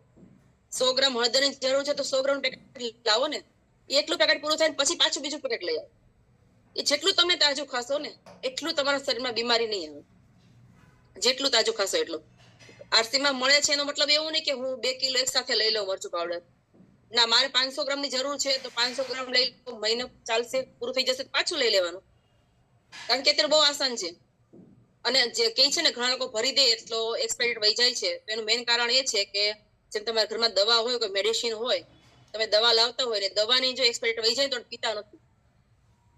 100 ગ્રામ હળદરની જરૂર છે તો 100 ગ્રામ પેકેટ લાવો ને. એટલું પેકેટ પૂરું થાય ને પછી પાછું બીજું પેકેટ લઈ આવો. એ જેટલું તમે તાજું ખાશો ને એટલું તમારા શરીરમાં બીમારી નહીં આવે. જેટલું તાજું ખાશો એટલું. આરસીમાં મળે છે એનો મતલબ એવું નહીં કે હું 2 કિલો એક સાથે લઈ લઉં મરચું પાવડર. ના, મારે 500 ગ્રામની જરૂર છે તો 500 ગ્રામ લઈ લો, મહિનો ચાલશે, પૂરું થઈ જશે પાછું લઈ લેવાનું. કારણ કે અત્યારે બહુ આસાન છે. અને જે કહે છે ને ઘણા લોકો ભરી દે એટલો એક્સપાયરી વહી જાય છે, તો એનું મેઇન કારણ એ છે કે જેમ તમારા ઘરમાં દવા હોય, કોઈ મેડિસિન હોય, તમે દવા લાવતા હોય ને દવાની જો એક્સપાયરી વહી જાય તો પીતા નથી,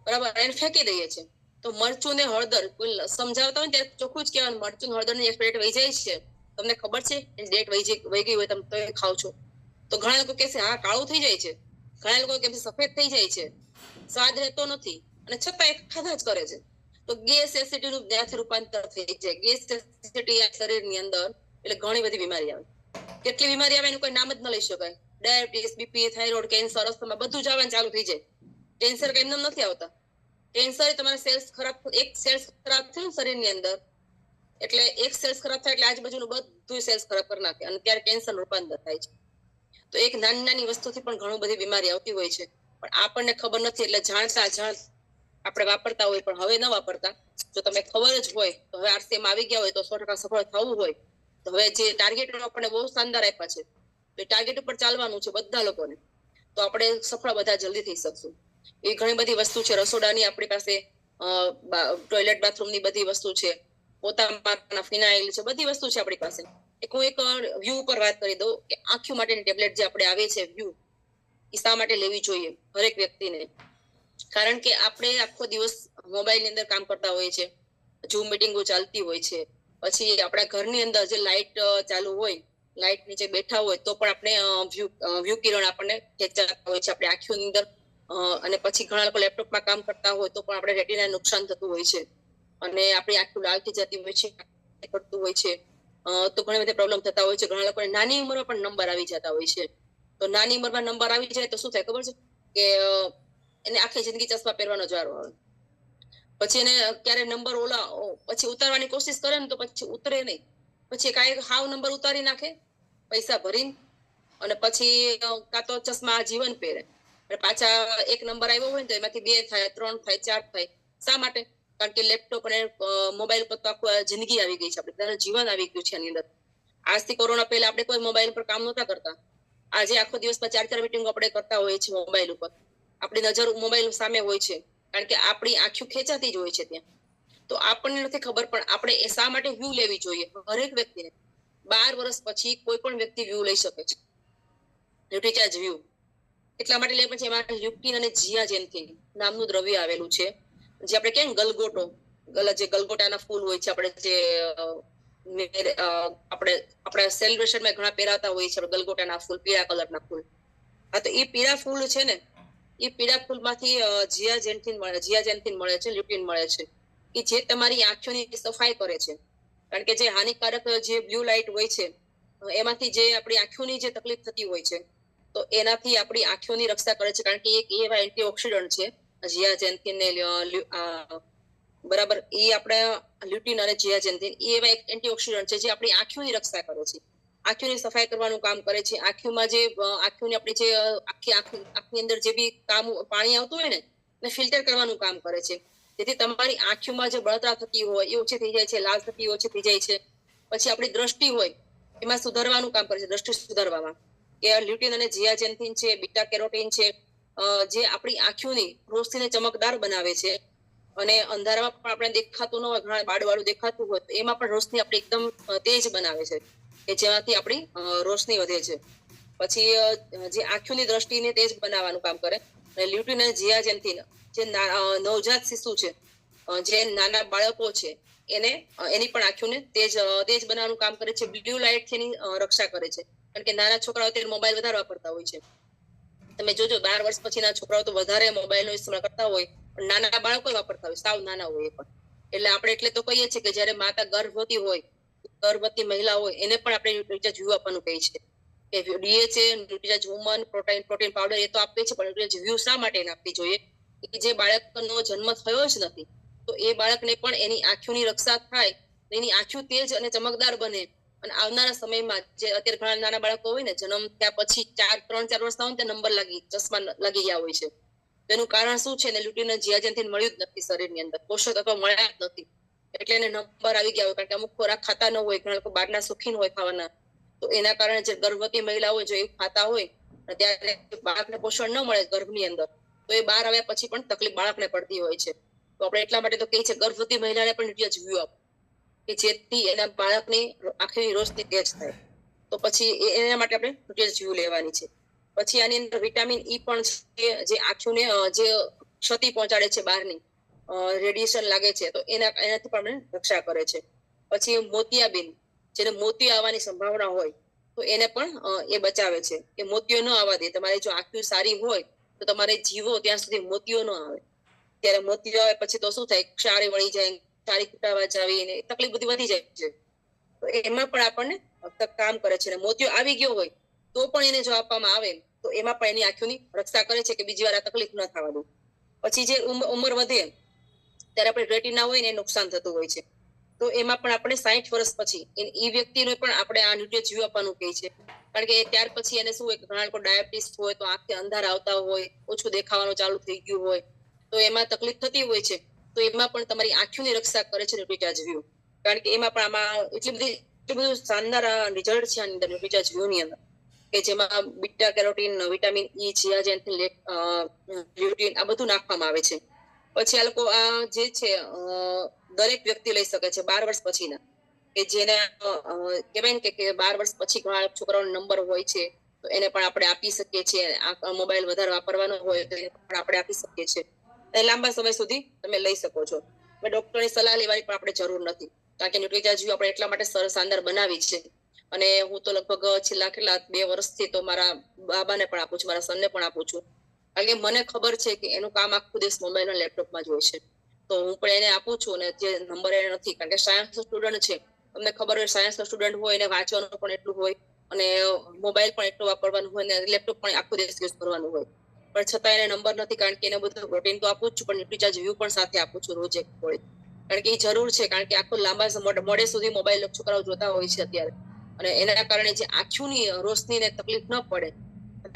બરાબર, એને ફેંકી દઈએ છે. તો મરચું ને હળદર કોઈ સમજાવતા હોય ને ત્યારે ચોખ્ખું જ કહેવાનું મરચું હળદરની એક્સપાયરી વહી જાય છે, તમને ખબર છે એની ડેટ વહી ગઈ હોય, તમે ખાવ છો. તો ઘણા લોકો કહેશે હા કાળું થઈ જાય છે, ઘણા લોકો કહેશે સફેદ થઈ જાય છે, સ્વાદ રહેતો નથી અને છતાં એ ખાધા જ કરે છે. તો ગેસ એસિડિટીનું ત્યાંથી રૂપાંતર થઈ જાય. ગેસ એસિડિટી આ શરીરની અંદર એટલે ઘણી બધી બીમારી આવે. કેટલી બીમારી આવે એનું કોઈ નામ જ ન લઈ શકાય. Diabetes, BP, thyroid, cancer, asthma બધું જ આવવાનું ચાલુ થઈ જાય. કેન્સર કઈ એમ નથી આવતા. કેન્સર તમારા સેલ્સ ખરાબ, એક સેલ્સ ખરાબ થયું શરીરની અંદર એટલે એક સેલ્સ ખરાબ થાય એટલે આજુબાજુનું બધું સેલ્સ ખરાબ કરી નાખે અને ત્યારે કેન્સર રૂપાંતર થાય છે. તો એક નાની વસ્તુથી પણ ઘણી બધી બીમારી આવતી હોય છે, પણ આપણને ખબર નથી. એટલે જાણતા આપણે વાપરતા હોય, પણ હવે ન વાપરતા. જો તમને ખબર જ હોય તો હવે આરસીએમ આવી ગયા હોય તો 100% સફળ થવું હોય તો હવે જે ટાર્ગેટ આપણને બહુ શાનદાર આપ્યા છે, તો એ ટાર્ગેટ ઉપર ચાલવાનું છે બધા લોકોને, તો આપણે સફળ બધા જલ્દી થઈ શકશું. એ ઘણી બધી વસ્તુ છે. રસોડાની આપણી પાસે ટોયલેટ બાથરૂમની બધી વસ્તુ છે, પોતા મારવાના ફિનાઇલ છે, બધી વસ્તુ છે આપણી પાસે. હું એક વ્યૂ ઉપર વાત કરી દઉં કે આંખો માટેની ટેબ્લેટ જે આપણે આવે છે વ્યૂ, એ શા માટે લેવી જોઈએ દરેક વ્યક્તિને. કારણ કે આપણે આખો દિવસ મોબાઈલની અંદર કામ કરતા હોઈએ છીએ, ઝૂમ મિટિંગો ચાલતી હોય છે, પછી આપણા ઘરની અંદર જે લાઇટ ચાલુ હોય, લાઇટ નીચે બેઠા હોય તો પણ આપણે વ્યૂ કિરણ આપણને ખેંચાતા હોય છે આપણી આંખોની અંદર. અને પછી ઘણા લોકો લેપટોપમાં કામ કરતા હોય તો પણ આપણે રેટિનાને નુકસાન થતું હોય છે અને આપણી આંખો લાલ થઈ જતી હોય છે, પડતું હોય છે. તો ઘણા બધા પ્રોબ્લેમ થતા હોય છે. ઘણા લોકોને નાની ઉંમરમાં પણ નંબર આવી જતા હોય છે. તો નાની ઉંમરમાં નંબર આવી જાય તો શું થાય ખબર છે કે એને આખી જિંદગી ચશ્મા પહેરવાનો જ વારો આવે. પછી એને ક્યારે નંબર પછી ઉતારવાની કોશિશ કરે ને તો પછી ઉતરે નહીં. પછી કાંઈ હાવ નંબર ઉતારી નાખે પૈસા ભરીને, અને પછી કાં તો ચશ્મા જીવન પહેરે. પાછા એક નંબર આવ્યો હોય ને તો એમાંથી 2 થાય, 3 થાય, 4 થાય. શા માટે? કારણ કે લેપટોપ અને મોબાઈલ પર તો આખું જિંદગી આવી ગઈ છે, આપણે જીવન આવી ગયું છે એની અંદર. આજથી કોરોના પહેલા આપણે કોઈ મોબાઈલ પર કામ નહોતા કરતા. આજે આખો દિવસમાં 4 મીટિંગો આપણે કરતા હોઈએ છીએ મોબાઈલ ઉપર. આપણી નજર મોબાઈલ સામે હોય છે કારણ કે આપણી આંખો ખેંચાતી જ હોય છે ત્યાં. તો આપણને નથી ખબર, પણ આપણે એ શા માટે વ્યૂ લેવી જોઈએ હરેક વ્યક્તિને. 12 વર્ષ પછી કોઈ પણ વ્યક્તિ વ્યૂ લઈ શકે છે, ન્યુટ્રીચાર્જ વ્યૂ. એટલા માટે લે પછી એમાં લ્યુટિન અને ઝિયાઝેન્થિન નામનું દ્રવ્ય આવેલું છે, જે આપણે કેમ ગલગોટો, જે ગલગોટાના ફૂલ હોય છે, આપણે જે આપણે સેલિબ્રેશનમાં ઘણા પહેરાતા હોય છે ગલગોટાના ફૂલ, પીળા કલરના ફૂલ. હા, તો એ પીળા ફૂલ છે ને, એ પીળા ફૂલમાંથી ઝિયાઝેન્થિન મળે છે, લ્યુટિન મળે છે, કે જે તમારી આંખોની સફાઈ કરે છે. કારણ કે જે હાનિકારક જે બ્લુ લાઇટ હોય છે એમાંથી જે આપણી આંખોની જે તકલીફ થતી હોય છે, તો એનાથી આપણી આંખોની રક્ષા કરે છે. કારણ કે એક એવા એન્ટીઓક્સિડન્ટ છે ઝિયાઝેન્થિન ને બરાબર, એ આપણે લ્યુટિન અને ઝિયાઝેન્થિન એ એવા એક એન્ટીઓક્સિડન્ટ છે જે આપણી આંખોની રક્ષા કરે છે, આંખોની સફાઈ કરવાનું કામ કરે છે. આંખોમાં જે આંખોની આપણી જે આંખની અંદર જે બી પાણી આવતું હોય ને એને ફિલ્ટર કરવાનું કામ કરે છે, જેથી તમારી આંખોમાં જે બળતરા થતી હોય એ ઓછી થઈ જાય છે, લાલ થતી ઓછી થઈ જાય છે. પછી આપણી દ્રષ્ટિ હોય એમાં સુધારવાનું કામ કરે છે, દ્રષ્ટિ સુધારવામાં. કે લ્યુટિન અને ઝિયાઝેન્થિન છે, બીટા કેરોટીન છે, જે આપણી આંખોની રોશનીને ચમકદાર બનાવે છે. અને અંધારામાં પણ આપણે દેખાતું ન હોય, ઘણા બાળવાળું દેખાતું હોય તો એમાં પણ રોશની આપણે એકદમ તેજ બનાવે છે. કે જેમાંથી આપણી રોશની વધે છે. પછી જે આંખોની દ્રષ્ટિને તેજ બનાવવાનું કામ કરે. અને લ્યુટીન અને ઝિયાઝેન્થિન જે નવજાત શિશુ છે, જે નાના બાળકો છે, એની પણ આંખોને તેજ બનાવવાનું કામ કરે છે. બ્લુ લાઇટ થી એની રક્ષા કરે છે, કારણ કે નાના છોકરાઓ અત્યારે મોબાઈલ વધારે વાપરતા હોય છે. તમે જોજો 12 વર્ષ પછીના છોકરાઓ તો વધારે મોબાઈલનો ઇસ્તેમાલ કરતા હોય, પણ નાના બાળકો વાપરતા હોય, સાવ નાના હોય એ પણ. એટલે આપણે એટલે તો કહીએ છીએ કે જયારે માતા ગર્ભવતી હોય, ગર્ભવતી મહિલા હોય, એને પણ આપણે ન્યુટ્રીચા વ્યૂ આપવાનું કહીએ છીએ. કે ડીએચએ, ન્યુટ્રીચા હ્યુમન, પ્રોટીન પાવડર એ તો આપીએ છીએ, પણ ન્યુટ્રીચા વ્યૂ શા માટે આપવી જોઈએ? કે જે બાળકનો જન્મ થયો જ નથી, તો એ બાળકને પણ એની આંખોની રક્ષા થાય, એની આંખો તેજ અને ચમકદાર બને. અને આવનારા સમયમાં જે અત્યારે ઘણા નાના બાળકો હોય ને, જન્મ થયા પછી 3-4 વર્ષના હોય ને, નંબર ચશ્મા લાગી ગયા હોય છે. તેનું કારણ શું છે? ને લ્યુટીન અને ઝિયાઝેન્થિન મળ્યું જ નથી શરીરની અંદર, પોષક તત્વો મળ્યા જ નથી, એટલે એને નંબર આવી ગયા હોય. કારણ કે અમુક ખોરાક ખાતા ન હોય, ઘણા લોકો બહારના શોખીન હોય ખાવાના, તો એના કારણે જે ગર્ભવતી મહિલા હોય, જો એવું ખાતા હોય ત્યારે બાળકને પોષણ ન મળે ગર્ભની અંદર, તો એ બહાર આવ્યા પછી પણ તકલીફ બાળકને પડતી હોય છે. તો આપણે એટલા માટે તો કહીએ છીએ ગર્ભવતી મહિલાને પણ ન્યુટ્રીચા વ્યૂ આપો, કે જેથી એના બાળકની આંખની રોશની તેજ થાય. તો પછી એના માટે આપણે ન્યુટ્રીચા વ્યૂ લેવાની છે. પછી આની અંદર વિટામિન ઈ પણ છે, જે આંખોને જે ક્ષતિ પહોંચાડે છે, બહારની રેડિયેશન લાગે છે, તો એનાથી પણ રક્ષા કરે છે. પછી મોતિયાબિંદ, જેને મોતિયો આવવાની સંભાવના હોય, તો એને પણ એ બચાવે છે, કે મોતિયો ન આવવા દે. તમારી જો આંખો સારી હોય તો તમારે જીવો ત્યાં સુધી મોતિયો ન આવે. ત્યારે મોતિયો આવે પછી તો શું થાય? ક્ષારે વળી જાય, ક્ષારી કુટાવા જાવી, તકલીફ બધી વધી જાય છે. તો એમાં પણ આપણને કામ કરે છે. અને મોતિયો આવી ગયો હોય તો પણ એને જો આપવામાં આવે, તો એમાં પણ એની આંખોની રક્ષા કરે છે, કે બીજી વાર આ તકલીફ ન થવા દે. પછી જે ઉંમર વધે ત્યારે આપણે રેટિના હોય ને એ નુકસાન થતું હોય છે. તો એમાં પણ આપણે 60 વર્ષ પછી એ વ્યક્તિને પણ આપણે આ ન્યુટ્રીચા વ્યૂ આપવાનું કહે છે. કારણ કે ત્યાર પછી એને શું હોય, ઘણા લોકો ડાયાબિટીસ હોય, તો આંખે અંધારા આવતા હોય, ઓછું દેખાવાનું ચાલુ થઈ ગયું હોય, તો એમાં તકલીફ થતી હોય છે. તો એમાં પણ તમારી આંખોની રક્ષા કરે છે ન્યુટ્રીચા વ્યૂ. કારણ કે એમાં પણ આમાં એટલું બધું શાનદાર રિઝલ્ટ છે આની અંદર ન્યુટ્રીચા વ્યૂ ની અંદર, કે જેમાં બીટા કેરોટીન, વિટામિન ઈ, ઝિયાઝેન્થિન, લ્યુટીન આ બધું નાખવામાં આવે છે. પછી આ લોકો આ જે છે દરેક વ્યક્તિ લઈ શકે છે 12 વર્ષ પછીના, કે જેને કહેવાય ને કે 12 વર્ષ પછી ઘણા છોકરાઓનો નંબર હોય છે, તો એને પણ આપણે આપી શકીએ છીએ. મોબાઈલ વધારે વાપરવાનો હોય તો એને પણ આપણે આપી શકીએ છીએ. લાંબા સમય સુધી તમે લઈ શકો છો. ડોક્ટરની સલાહ લેવાની પણ આપણે જરૂર નથી, કારણ કે ન્યુટ્રીચા વ્યૂ આપણે એટલા માટે શાનદાર બનાવી છે. અને હું તો લગભગ છેલ્લા 2 વર્ષથી તો મારા બાબાને પણ આપું છું, મારા સનને પણ આપું છું. કારણ કે મને ખબર છે કે એનું કામ આખું દિવસ મોબાઈલ અને લેપટોપમાં જ હોય છે. તો હું પણ એને આપું છું. અને જે નંબર એને નથી, કારણ કે સાયન્સ સ્ટુડન્ટ છે, તમને ખબર હોય સાયન્સ સ્ટુડન્ટ હોય એને વાંચવાનું પણ એટલું હોય, અને મોબાઈલ પણ એટલું વાપરવાનું હોય, અને લેપટોપ પણ આખો દિવસ યુઝ કરવાનું હોય, પણ છતાં એને નંબર નથી. કારણ કે એને બધું પ્રોટીન તો આપું જ છું, પણ ન્યુટ્રીચા વ્યૂ પણ સાથે આપું છું રોજ એક ગોળી. કારણ કે એ જરૂર છે, કારણ કે આખો લાંબા મોડે સુધી મોબાઈલ છોકરાઓ જોતા હોય છે અત્યારે, અને એના કારણે જે આંખોની રોશનીને તકલીફ ન પડે,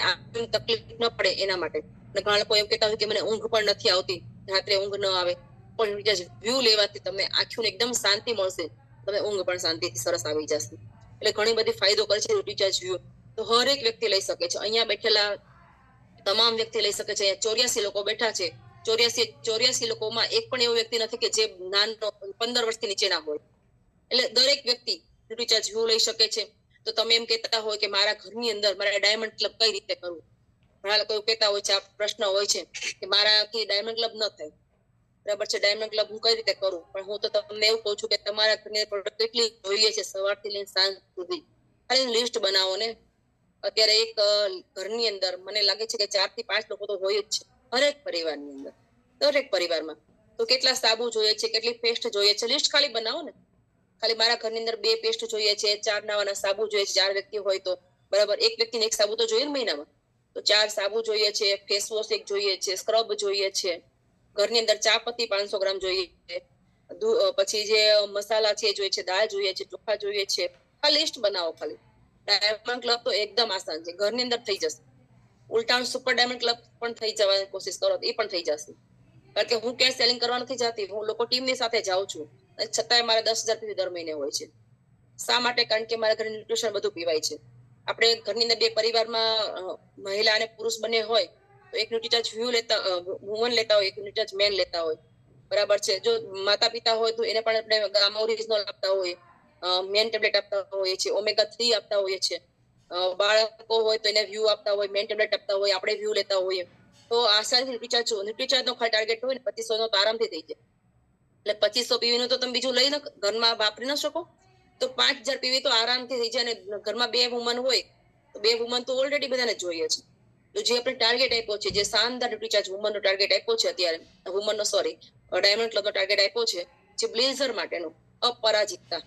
આંખોની તકલીફ ન પડે એના માટે. અને ઘણા લોકો એમ કહેતા હોય કે મને ઊંઘ પણ નથી આવતી, રાત્રે ઊંઘ ન આવે, પણ ન્યુટ્રીચા વ્યૂ લેવાથી તમને આંખોને એકદમ શાંતિ મળશે, તમે ઊંઘ પણ શાંતિથી સરસ આવી જશે. એટલે ઘણી બધી ફાયદો કરે છે ન્યુટ્રીચા વ્યૂ. તો હરેક વ્યક્તિ લઈ શકે છે. અહીંયા બેઠેલા તમામ વ્યક્તિ લઈ શકે છે. 84 લોકો બેઠા છે, 84 લોકોમાં એક પણ એવો વ્યક્તિ નથી કે જે નાનો 15 વર્ષથી નીચેના હોય. એટલે દરેક વ્યક્તિ ન્યુટ્રીચા વ્યૂ લઈ શકે છે. તો તમે એમ કહેતા હોય કે મારા ઘરની અંદર મારે ડાયમંડ ક્લબ કઈ રીતે કરવું, ઘણા લોકો એવું કહેતા હોય છે, આ પ્રશ્ન હોય છે કે મારાથી ડાયમંડ ક્લબ ન થાય. બરાબર છે, ડાયમંડ ક્લબ હું કઈ રીતે કરું? પણ હું તો તમને એવું કહું છું કે તમારા ઘરની પ્રોડક્ટ કેટલી જોઈએ છે સવારથી લઈને સાંજ સુધી, ખાલી લિસ્ટ બનાવો ને. અત્યારે એક ઘરની અંદર મને લાગે છે કે 4 થી 5 લોકો તો હોય જ છે, હરેક પરિવારની અંદર, દરેક પરિવારમાં. તો કેટલા સાબુ જોઈએ છે, કેટલી પેસ્ટ જોઈએ છે, લિસ્ટ ખાલી બનાવો ને. ખાલી મારા ઘરની અંદર 2 પેસ્ટ જોઈએ છે, 4 નાવાના સાબુ જોઈએ છે, 4 વ્યક્તિ હોય તો બરાબર. એક વ્યક્તિને એક સાબુ તો જોઈએ ને મહિનામાં, તો 4 સાબુ જોઈએ છે, ફેસ વોશ એક જોઈએ છે, સ્ક્રબ જોઈએ છે, ઘરની અંદર ચા પત્તી 500 ગ્રામ જોઈએ છે, પછી જે મસાલા છે જોઈએ છે, દાળ જોઈએ છે, ચોખા જોઈએ છે. આ લિસ્ટ બનાવો ખાલી. ડાયમંડ ક્લબ તો એકદમ આસાન છે, ઘરની અંદર થઈ જશે. ઉલટાનું સુપર ડાયમંડ ક્લબ પણ થઈ જવાની કોશિશ કરો તો એ પણ થઈ જશે. કારણ કે હું ક્યાંય સેલિંગ કરવા નથી જતી, હું લોકો ટીમની સાથે જાઉં છું, છતાંય મારા 10,000 સુધી દર મહિને હોય છે. શા માટે? કારણ કે મારા ઘરે ન્યુટ્રિશન બધું પીવાય છે. આપણે ઘરની અંદર 2 પરિવારમાં મહિલા અને પુરુષ બંને હોય, તો એક ન્યુટ્રીચા વ્યૂ લેતા વુમન લેતા હોય, એક ન્યુટ્રીચા મેન લેતા હોય. બરાબર છે. જો માતા પિતા હોય તો એને પણ આપણે ગામા ઓરિજિનલ આપતા હોય, મેન ટેબ્લેટ આપતા હોઈએ છીએ, ઓમેગા 3 આપતા હોઈએ છીએ, બાળકો હોય તો એને વ્યૂ આપતા હોય, મેન ટેબ્લેટ આપતા હોય, આપણે વ્યૂ લેતા હોઈએ. તો આસાનીથી ન્યુટ્રીચાર્જનો ટાર્ગેટ હોય ને 2500 નો તો આરામથી થઈ જાય. એટલે 2500 પીવી નું તો તમે બીજું લઈ ઘરમાં વાપરી ન શકો, તો 5000 પીવી તો આરામથી થઈ જાય. અને ઘરમાં 2 વુમન હોય તો 2 વુમન તો ઓલરેડી બધાને જોઈએ છે. તો જે આપણે ટાર્ગેટ આપ્યો છે, જે શાનદાર ન્યુટ્રીચાર્જ વુમનનો ટાર્ગેટ આપ્યો છે અત્યારે, વુમનનો સોરી ડાયમંડ ક્લબનો ટાર્ગેટ આપ્યો છે, જે બ્લેઝર માટેનો અપરાજિતતા,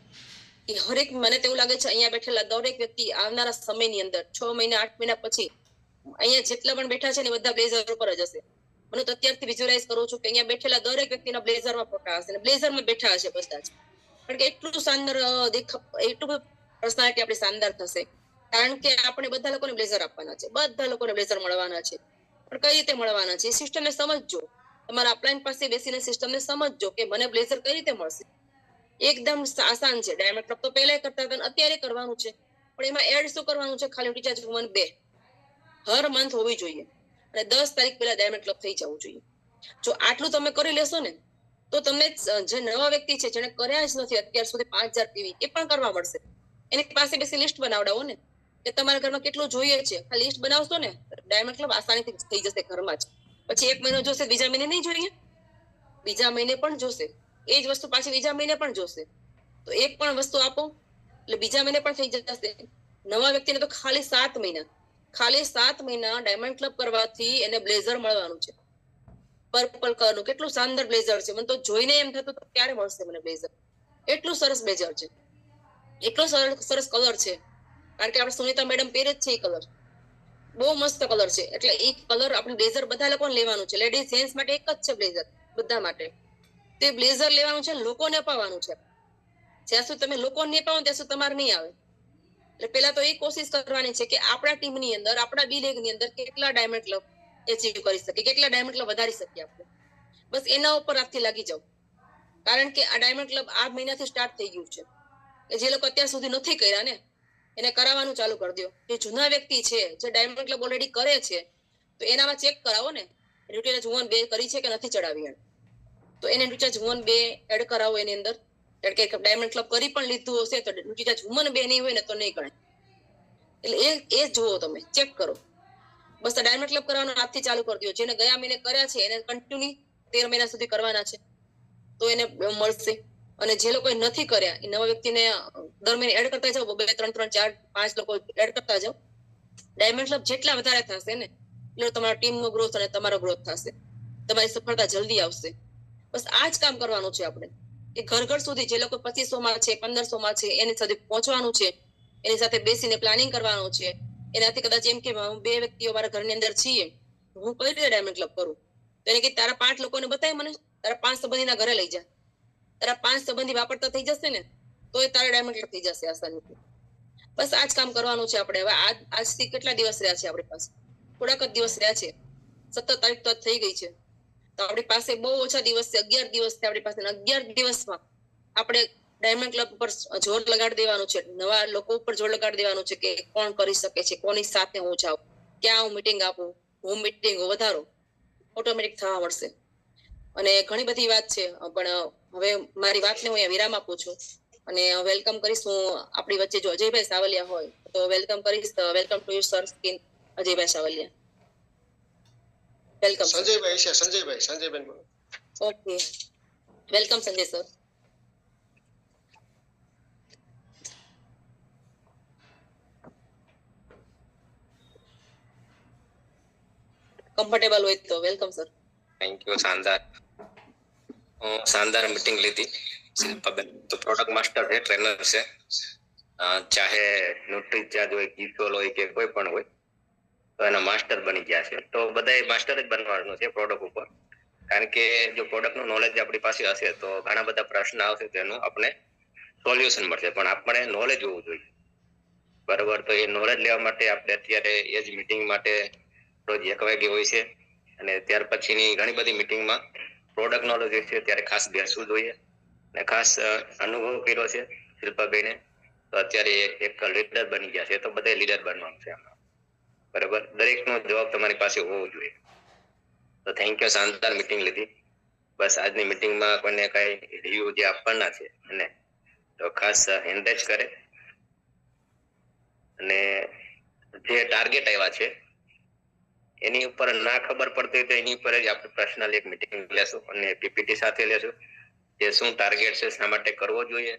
એ હરેક, મને તો એવું લાગે છે અહીંયા બેઠેલા દરેક વ્યક્તિ આવનારા સમયની અંદર 6 મહિના 8 મહિના પછી અહીંયા જેટલા પણ બેઠા છે ને બધા બ્લેઝર ઉપર જ હશે. મને તો અત્યારથી વિઝ્યુઅલાઇઝ કરું છું કે અહીંયા બેઠેલા દરેક વ્યક્તિના બ્લેઝરમાં ફોટા હશે, બ્લેઝરમાં બેઠા હશે બધા જ. કારણ કે એટલું શાનદાર એટલું પર્સનાલિટી આપણી શાનદાર થશે. કારણ કે આપણે બધા લોકોને બ્લેઝર આપવાના છે, બધા લોકોને બ્લેઝર મળવાના છે. પણ કઈ રીતે મળવાના છે? એ સિસ્ટમને સમજજો. તમારા અપલાઈન પાસે બેસીને સિસ્ટમને સમજજો કે મને બ્લેઝર કઈ રીતે મળશે. એકદમ આસાન છે. ડાયમંડ ક્લબ તો પહેલા કરતા હતા, અત્યારે કરવાનું છે. પણ એમાં એડ શું કરવાનું છે? ખાલી રિચાર્જ વુમન 2 હર મંથ હોવી જોઈએ, અને 10 તારીખ પહેલા ડાયમંડ ક્લબ થઈ જવું જોઈએ. જો આટલું તમે કરી લેશો ને તો તમને જે નવા વ્યક્તિ છે જેને કર્યા જ નથી અત્યાર સુધી 5000 પીવી, એ પણ કરવા મળશે. એની પાસે બેસી લિસ્ટ બનાવડાવો ને કે તમારા ઘરમાં કેટલું જોઈએ છે. આ લિસ્ટ બનાવશો ને ડાયમંડ ક્લબ આસાનીથી થઈ જશે ઘરમાં જ. પછી 1 મહિનો જોશે, બીજા મહિને નહીં જોઈએ, બીજા મહિને પણ જોશે. એ જ વસ્તુ પાછી બીજા મહિને પણ જોશે. તો એક પણ વસ્તુ આપો એટલે બીજા મહિને પણ થઈ જશે. નવા વ્યક્તિને તો ખાલી 7 મહિના ડાયમંડ ક્લબ કરવાથી એને બ્લેઝર મળવાનું છે, પર્પલ કલરનું. કેટલું શાનદાર બ્લેઝર છે. મને તો જોઈને એમ થતું તો ક્યારે મળશે મને બ્લેઝર. એટલું સરસ બ્લેઝર છે, એટલો સરસ કલર છે. કારણ કે આપણે સુનિતા મેડમ પહેરે જ છે એ કલર, બહુ મસ્ત કલર છે. એટલે એ કલર આપણે બ્લેઝર બધા લોકોને લેવાનું છે. લેડીઝ જેન્ટ્સ માટે એક જ છે બ્લેઝર, બધા માટે. તે બ્લેઝર લેવાનું છે, લોકોને અપાવવાનું છે. જ્યાં સુધી તમે લોકોને નહીં અપાવો ત્યાં સુધી તમારે નહીં આવે. એટલે પેલા તો એ કોશિશ કરવાની છે કે આપણા ટીમની અંદર, આપણા બી લીગની અંદર કેટલા ડાયમંડ ક્લબ એચીવ કરી શકીએ, કેટલા ડાયમંડ ક્લબ વધારી શકીએ આપણે. બસ એના ઉપર આજથી લાગી જાવ. કારણ કે આ ડાયમંડ ક્લબ આ મહિનાથી સ્ટાર્ટ થઈ ગયું છે. કે જે લોકો અત્યાર સુધી નથી કર્યા ને એને કરાવવાનું ચાલુ કરી દો. જે જૂના વ્યક્તિ છે, જે ડાયમંડ ક્લબ ઓલરેડી કરે છે, તો એનામાં ચેક કરાવો ને ન્યુટ્રીચાર્જ વુમન 2 કરી છે કે નથી ચડાવી એને. તો એને ન્યુટ્રીચાર્જ વુમન 2 એડ કરાવો એની અંદર. કારણ કે ડાયમંડ ક્લબ કરી પણ લીધું હશે તો ન્યુટ્રીચાર્જ વુમન 2 નહીં હોય ને તો નહીં ગણાય. એટલે એ જુઓ, તમે ચેક કરો. બસ આ ડાયમંડ ક્લબ કરવાનું આજથી ચાલુ કરી દો. જેને ગયા મહિને કર્યા છે એને કન્ટિન્યુ 13 મહિના સુધી કરવાના છે, તો એને મળશે. અને જે લોકો નથી કર્યા એ નવા વ્યક્તિને દર મહિને એડ કરતા જાઓ, 2 3 3 4 5 લોકો એડ કરતા જાઓ. ડાયમંડ ક્લબ જેટલા વધારે થશે ને એટલે તમારા ટીમનો ગ્રોથ અને તમારો ગ્રોથ થશે, તમારી સફળતા જલ્દી આવશે. બસ આ જ કામ કરવાનું છે આપણે, કે ઘર ઘર સુધી જે લોકો 2500 માં છે, 1500 માં છે, એની સુધી પહોંચવાનું છે. એની સાથે બેસીને પ્લાનિંગ કરવાનું છે. એનાથી કદાચ એમ કે 2 વ્યક્તિઓ મારા ઘરની અંદર છીએ, હું કઈ રીતે ડાયમંડ ક્લબ કરું? તો એને કે તારા 5 લોકોને બતાય, મને તારા 5 સંબંધીના ઘરે લઈ જા. તારા 5 સંબંધી વાપરતા થઈ જશે ને તો એ તારા ડાયમંડ ક્લબ થઈ જશે આસાનીથી. બસ આ જ કામ કરવાનું છે આપણે. હવે આજથી કેટલા દિવસ રહ્યા છે આપણી પાસે? થોડાક જ દિવસ રહ્યા છે. 17 તારીખ તો થઈ ગઈ છે. તો આપણી પાસે બહુ ઓછા દિવસ છે, 11 દિવસ છે આપણી પાસે. 11 દિવસમાં આપણે ડાયમંડ ક્લબ ઉપર જોર લગાડી દેવાનું છે, નવા લોકો ઉપર જોર લગાડી દેવાનું છે કે કોણ કરી શકે છે, કોની સાથે હું જાઉં, ક્યાં હું મિટિંગ આપું, હું મિટિંગ વધારો, ઓટોમેટિક થવા મળશે. અને ઘણી બધી વાત છે, પણ હવે મારી વાતને હું અહીંયા વિરામ આપું છું અને વેલકમ કરીશ. હું આપણી વચ્ચે જો અજયભાઈ સાવલિયા હોય તો વેલકમ કરીશ. Welcome to you sir screen, અજયભાઈ સાવલિયા. વેલકમ સંજયભાઈ છે, સંજયબેન. Okay, welcome Sanjay sir. Comfortable હોય તો વેલકમ સર. Thank you. શાનદાર મીટિંગ લીધી શિલ્પાબેન. તો પ્રોડક્ટ માસ્ટર છે, ટ્રેનર છે, ચાહે ન્યુટ્રીચાર્જ હોય, કિશોલ હોય કે કોઈ પણ હોય, તો એના માસ્ટર બની ગયા છે. તો બધા માસ્ટર જ બનવાનું છે પ્રોડક્ટ ઉપર. કારણ કે જો પ્રોડક્ટનું નોલેજ આપણી પાસે હશે તો ઘણા બધા પ્રશ્ન આવશે, તેનું આપણે સોલ્યુશન મળશે. પણ આપણે નોલેજ હોવું જોઈએ, બરોબર? તો એ નોલેજ લેવા માટે આપણે અત્યારે એ જ મીટિંગ માટે રોજ 1 વાગે હોય છે, અને ત્યાર પછીની ઘણી બધી મીટિંગમાં પ્રોડક્ટ નોલેજ છે ત્યારે ખાસ બેસવું જોઈએ. અને ખાસ અનુભવ કર્યો છે શિલ્પાબેને, તો અત્યારે એક લીડર બની ગયા છે. તો બધા લીડર બનવાનું છે આમાં, બરોબર? દરેકનો જવાબ તમારી પાસે હોવો જોઈએ. તો થેન્ક યુ. શાનદાર મીટિંગ લીધી. બસ આજની મીટિંગમાં કોઈને કઈ રિવ્યુ જે આપવાના છે અને તો ખાસ હેન્ડરેજ કરે અને જે ટાર્ગેટ આવ્યા છે એની ઉપર ના ખબર પડતી હોય તો એની ઉપર જ આપણે પર્સનલ એક મીટિંગ લેશું અને પીપીટી સાથે લેશું કે શું ટાર્ગેટ છે, શા માટે કરવો જોઈએ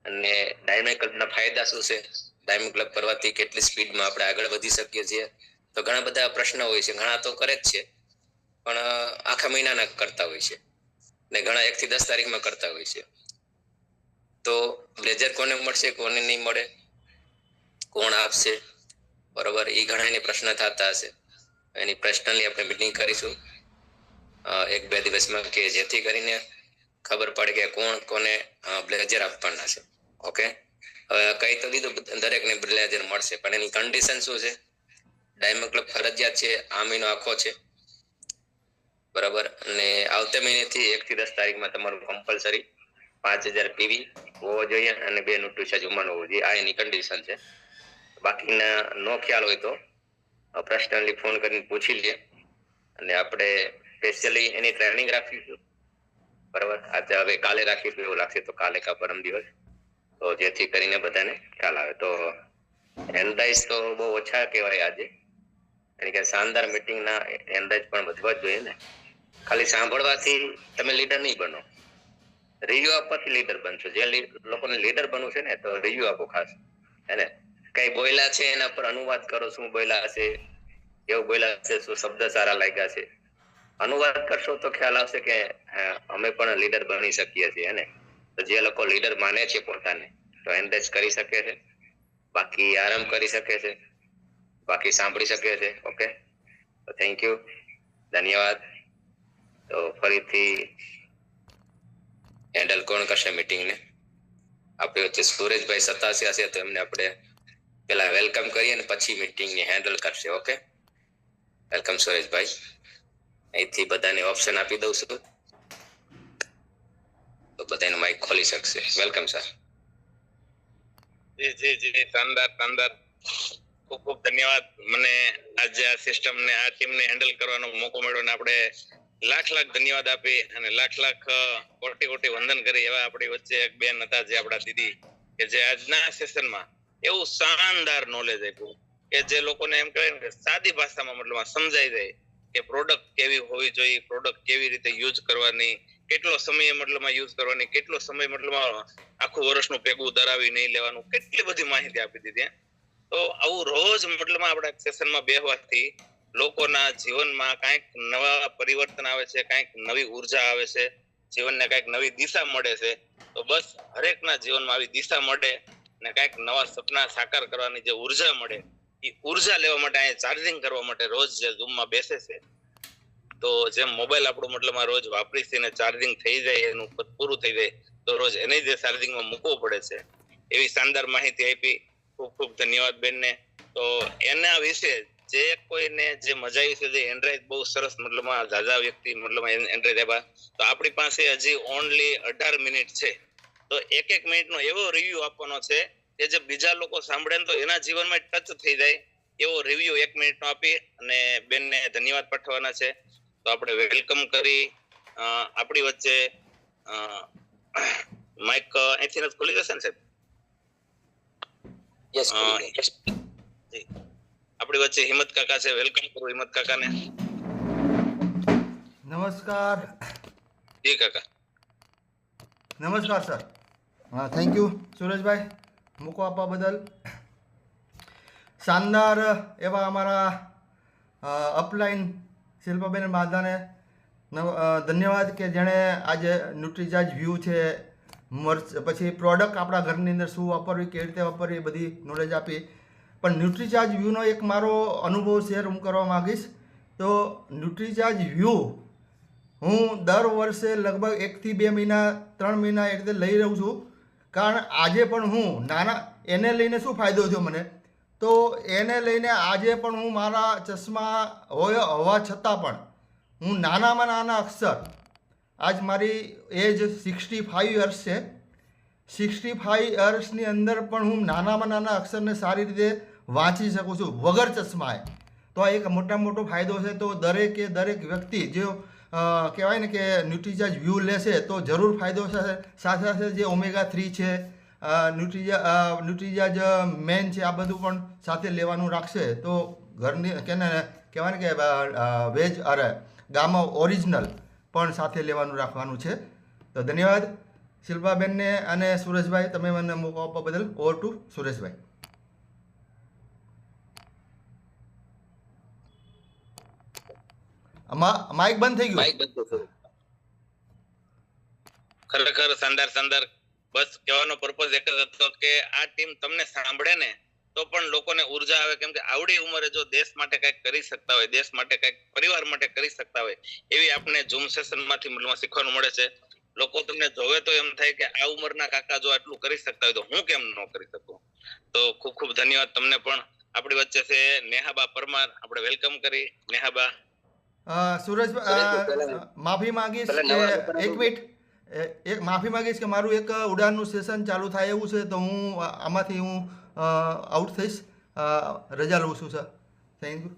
અને ડાયનામિક ક્લબના ફાયદા શું છે, ડાયનામિક ક્લબ કરવાથી કેટલી સ્પીડમાં આપણે આગળ વધી શકીએ છીએ. તો ઘણા બધા પ્રશ્નો હોય છે, ઘણા તો કરે જ છે પણ આખા મહિનાના કરતા હોય છે ને ઘણા 1 થી 10 તારીખમાં કરતા હોય છે. તો બ્લેઝર કોને મળશે, કોને નહીં મળે, કોણ આપશે, બરોબર, એ ઘણાની પ્રશ્ન થતા હશે. એની પર્સનલી આપણે મીટિંગ કરીશું 1-2 દિવસમાં કે જેથી કરીને ખબર પડે કે કોણ કોને બ્લેઝર આપવાના છે. ઓકે, હવે કઈ તો દીધું દરેકને બ્લેઝર મળશે પણ એની કન્ડિશન શું છે? ડાયમંડ ક્લબ ફરજિયાત છે, આ મહિનો આખો છે, બરાબર, અને આવતા મહિનેથી 1 થી 10 તારીખમાં તમારું કમ્પલસરી 5000 પીવી હોવો જોઈએ અને 2 ન્યુટ્રિશન જમવાનું હોવું જોઈએ. આ એની કન્ડિશન છે. બાકીના નો ખ્યાલ હોય તો પર્સનલી ફોન કરીને પૂછી લે અને આપણે સ્પેશિયલી એની ટ્રેનિંગ રાખીશું, બરાબર. આજે હવે કાલે રાખીશું એવું લાગશે તો કાલે કા પરમ દિવસ, તો જેથી કરીને બધાને ખ્યાલ આવે. તો હેન્ડરાઇઝ તો બહુ ઓછા કહેવાય આજે, કારણ કે શાનદાર મીટિંગના હેન્ડરાઇઝ પણ વધવા જ જોઈએ ને. ખાલી સાંભળવાથી તમે લીડર નહીં બનો, રિવ્યુ આપવાથી લીડર બનશો. જે લોકોને લીડર બનવું છે ને તો રિવ્યુ આપો ખાસ, હે ને. કઈ બોલ્યા છે એના પર અનુવાદ કરો, શું બોલ્યા છે, કેવું બોલ્યા છે, શું શબ્દ સારા લાગ્યા છે, અનુવાદ કરશો તો ખ્યાલ આવશે કે અમે પણ લીડર બની શકીએ છીએ ને. તો જે લોકો લીડર માને છે પોતાને તો એન્કરેજ કરી શકે છે, બાકી આરામ કરી શકે છે, બાકી સાંભળી શકે છે. ઓકે, તો થેન્ક યુ, ધન્યવાદ. તો ફરીથી હેન્ડલ કોણ કરશે મીટિંગને? આપણે વચ્ચે સુરેશભાઈ 87 હશે તો એમને આપણે પેલા વેલકમ કરીએ ને પછી મીટિંગને હેન્ડલ કરશે. Okay, welcome Sureshbhai. અહીંથી બધાને ઓપ્શન આપી દઉં છું તો બધાને માઇક ખોલી શકશે. Welcome sir. જી જી જી, શાનદાર શાનદાર, ખૂબ ખૂબ ધન્યવાદ. મને આજે આ સિસ્ટમ ને આ ટીમ ને હેન્ડલ કરવાનો મોકો મળ્યો ને આપણે લાખ લાખ ધન્યવાદ આપી અને લાખ લાખ કોટી કોટી વંદન કરી. એવા આપણી વચ્ચે એક બેન હતા જે આપણા દીદી, કે જે આજના સેશનમાં એવું શાનદાર નોલેજ આપ્યું કે જે લોકોને એમ કહે ને કે સાદી ભાષામાં મતલબ સમજાઈ જાય કે પ્રોડક્ટ કેવી હોવી જોઈએ, પ્રોડક્ટ કેવી રીતે યુઝ કરવાની, કેટલો સમય મતલબમાં યુઝ કરવાની, કેટલો સમય મતલબમાં આખું વર્ષનું ભેગું ધરાવી નહીં લેવાનું, કેટલી બધી માહિતી આપી દીધી. તો આવું રોજ મતલબમાં આપણા સેશનમાં બેહવાથી લોકોના જીવનમાં કાંઈક નવા પરિવર્તન આવે છે, કાંઈક નવી ઉર્જા આવે છે, જીવનને કાંઈક નવી દિશા મળે છે. તો બસ હરેકના જીવનમાં આવી દિશા મળે ને કાંઈક નવા સપના સાકાર કરવાની જે ઉર્જા મળે, એ ઉર્જા લેવા માટે અહીંયા ચાર્જિંગ કરવા માટે રોજ જે ઝૂમમાં બેસે છે, તો જેમ મોબાઈલ આપણું મતલબમાં રોજ વાપરીને ચાર્જિંગ થઈ જાય, એનું પૂરું થઈ જાય, તો રોજ એને જે ચાર્જિંગમાં મૂકવું પડે છે. એવી શાનદાર માહિતી આપી. ખૂબ ખૂબ ધન્યવાદ બેનને. તો એના વિશે જે કોઈને જે મજા આવી છે, જે એન્ડ્રોઈડ બહુ સરસ મતલબમાં ઝાઝા વ્યક્તિ મતલબમાં એન્ડ્રોઈડ આપ્યા, તો આપણી પાસે હજી ઓનલી 18 મિનિટ છે. તો 1-1 મિનિટનો એવો રિવ્યુ આપવાનો છે કે જે બીજા લોકો સાંભળે તો એના જીવનમાં ટચ થઈ જાય એવો રિવ્યુ 1 મિનિટનો આપી અને બેનને ધન્યવાદ પાઠવવાના છે. તો આપણે વેલકમ કરી આપણી વચ્ચે માઇક અહીંથી જ ખુલી જશે ને સાહેબ? યસ, જી, આપણી વચ્ચે હિંમત કાકા છે. વેલકમ કરું હિંમત કાકાને. નમસ્કાર. જી કાકા. નમસ્કાર સર. હા, થેન્ક યુ સુરેશભાઈ મૂકો આપવા બદલ. શાનદાર એવા અમારા અપલાઈન શિલ્પાબેન બાંધાને ધન્યવાદ કે જેણે આજે ન્યુટ્રીચાર્જ વ્યૂ છે, પછી પ્રોડક્ટ આપણા ઘરની અંદર શું વાપરવી, કેવી રીતે વાપરવી, બધી નોલેજ આપી. પણ ન્યુટ્રીચાર્જ વ્યૂનો એક મારો અનુભવ શેર હું કરવા માગીશ. તો ન્યુટ્રીચાર્જ વ્યૂ હું દર વર્ષે લગભગ 1 થી 2 મહિના 3 મહિના એ રીતે લઈ રહ્યો છું. કારણ આજે પણ હું નાના એને લઈને શું ફાયદો થયો મને, તો એને લઈને આજે પણ હું મારા ચશ્મા હોવા છતાં પણ હું નાનામાં નાના અક્ષર, આજ મારી એજ 65 યર્સ છે, 65 યર્સની અંદર પણ હું નાનામાં નાના અક્ષરને સારી રીતે વાંચી શકું છું વગર ચશ્માએ. તો આ એક મોટામાં મોટો ફાયદો છે. તો દરેકે દરેક વ્યક્તિ જો કહેવાય ને કે ન્યુટ્રીચાર્જ વ્યૂ લેશે તો જરૂર ફાયદો થશે. સાથે સાથે જે ઓમેગા 3 છે, ન્યુટ્રીચાર્જ મેન છે, આ બધું પણ સાથે લેવાનું રાખશે તો ઘરની કહેવાય ને કે વેજ અરે ગામા ઓરિજિનલ પણ સાથે લેવાનું રાખવાનું છે. તો ધન્યવાદ શિલ્પાબેનને અને સુરેશભાઈ, તમે મને મોકો આપવા બદલ. Over to Sureshbhai. માઇક બંધ થઈ ગયું. ખરેખર શાનદાર. બસ કહેવાનો પર્પઝ એક જ હતો કે આ ટીમ તમને સાંભળે ને તો પણ લોકોને ઉર્જા આવે, કેમ કે આવડી ઉંમરે જો દેશ માટે કંઈક કરી શકતા હોય, દેશ માટે કંઈક પરિવાર માટે કરી શકતા હોય, એવી આપણે ઝૂમ સેશન માંથી શીખવાનું મળે છે. લોકો તમને જોવે તો એમ થાય કે આ ઉંમરના કાકા જો આટલું કરી શકતા હોય તો હું કેમ ન કરી શકું. તો ખૂબ ખૂબ ધન્યવાદ તમને પણ. આપણી વચ્ચે છે નેહાબા પરમાર, આપણે વેલકમ કરી નેહાબા. સુરેશભાઈ માફી માંગીશ કે એક મિનિટ, એક માફી માંગીશ કે મારું એક ઉડાનનું સેશન ચાલુ થાય એવું છે તો હું આમાંથી આઉટ થઈશ, રજા લઉં છું સર. Thank you.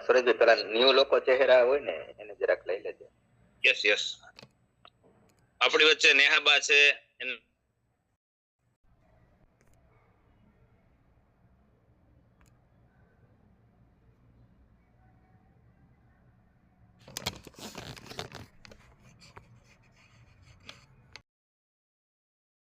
સુરેશભાઈ, પેલા ન્યુ લોકો ચહેરા હોય ને એને જરાક લઈ લેજો. યસ. આપણી વચ્ચે નેહાબા છે,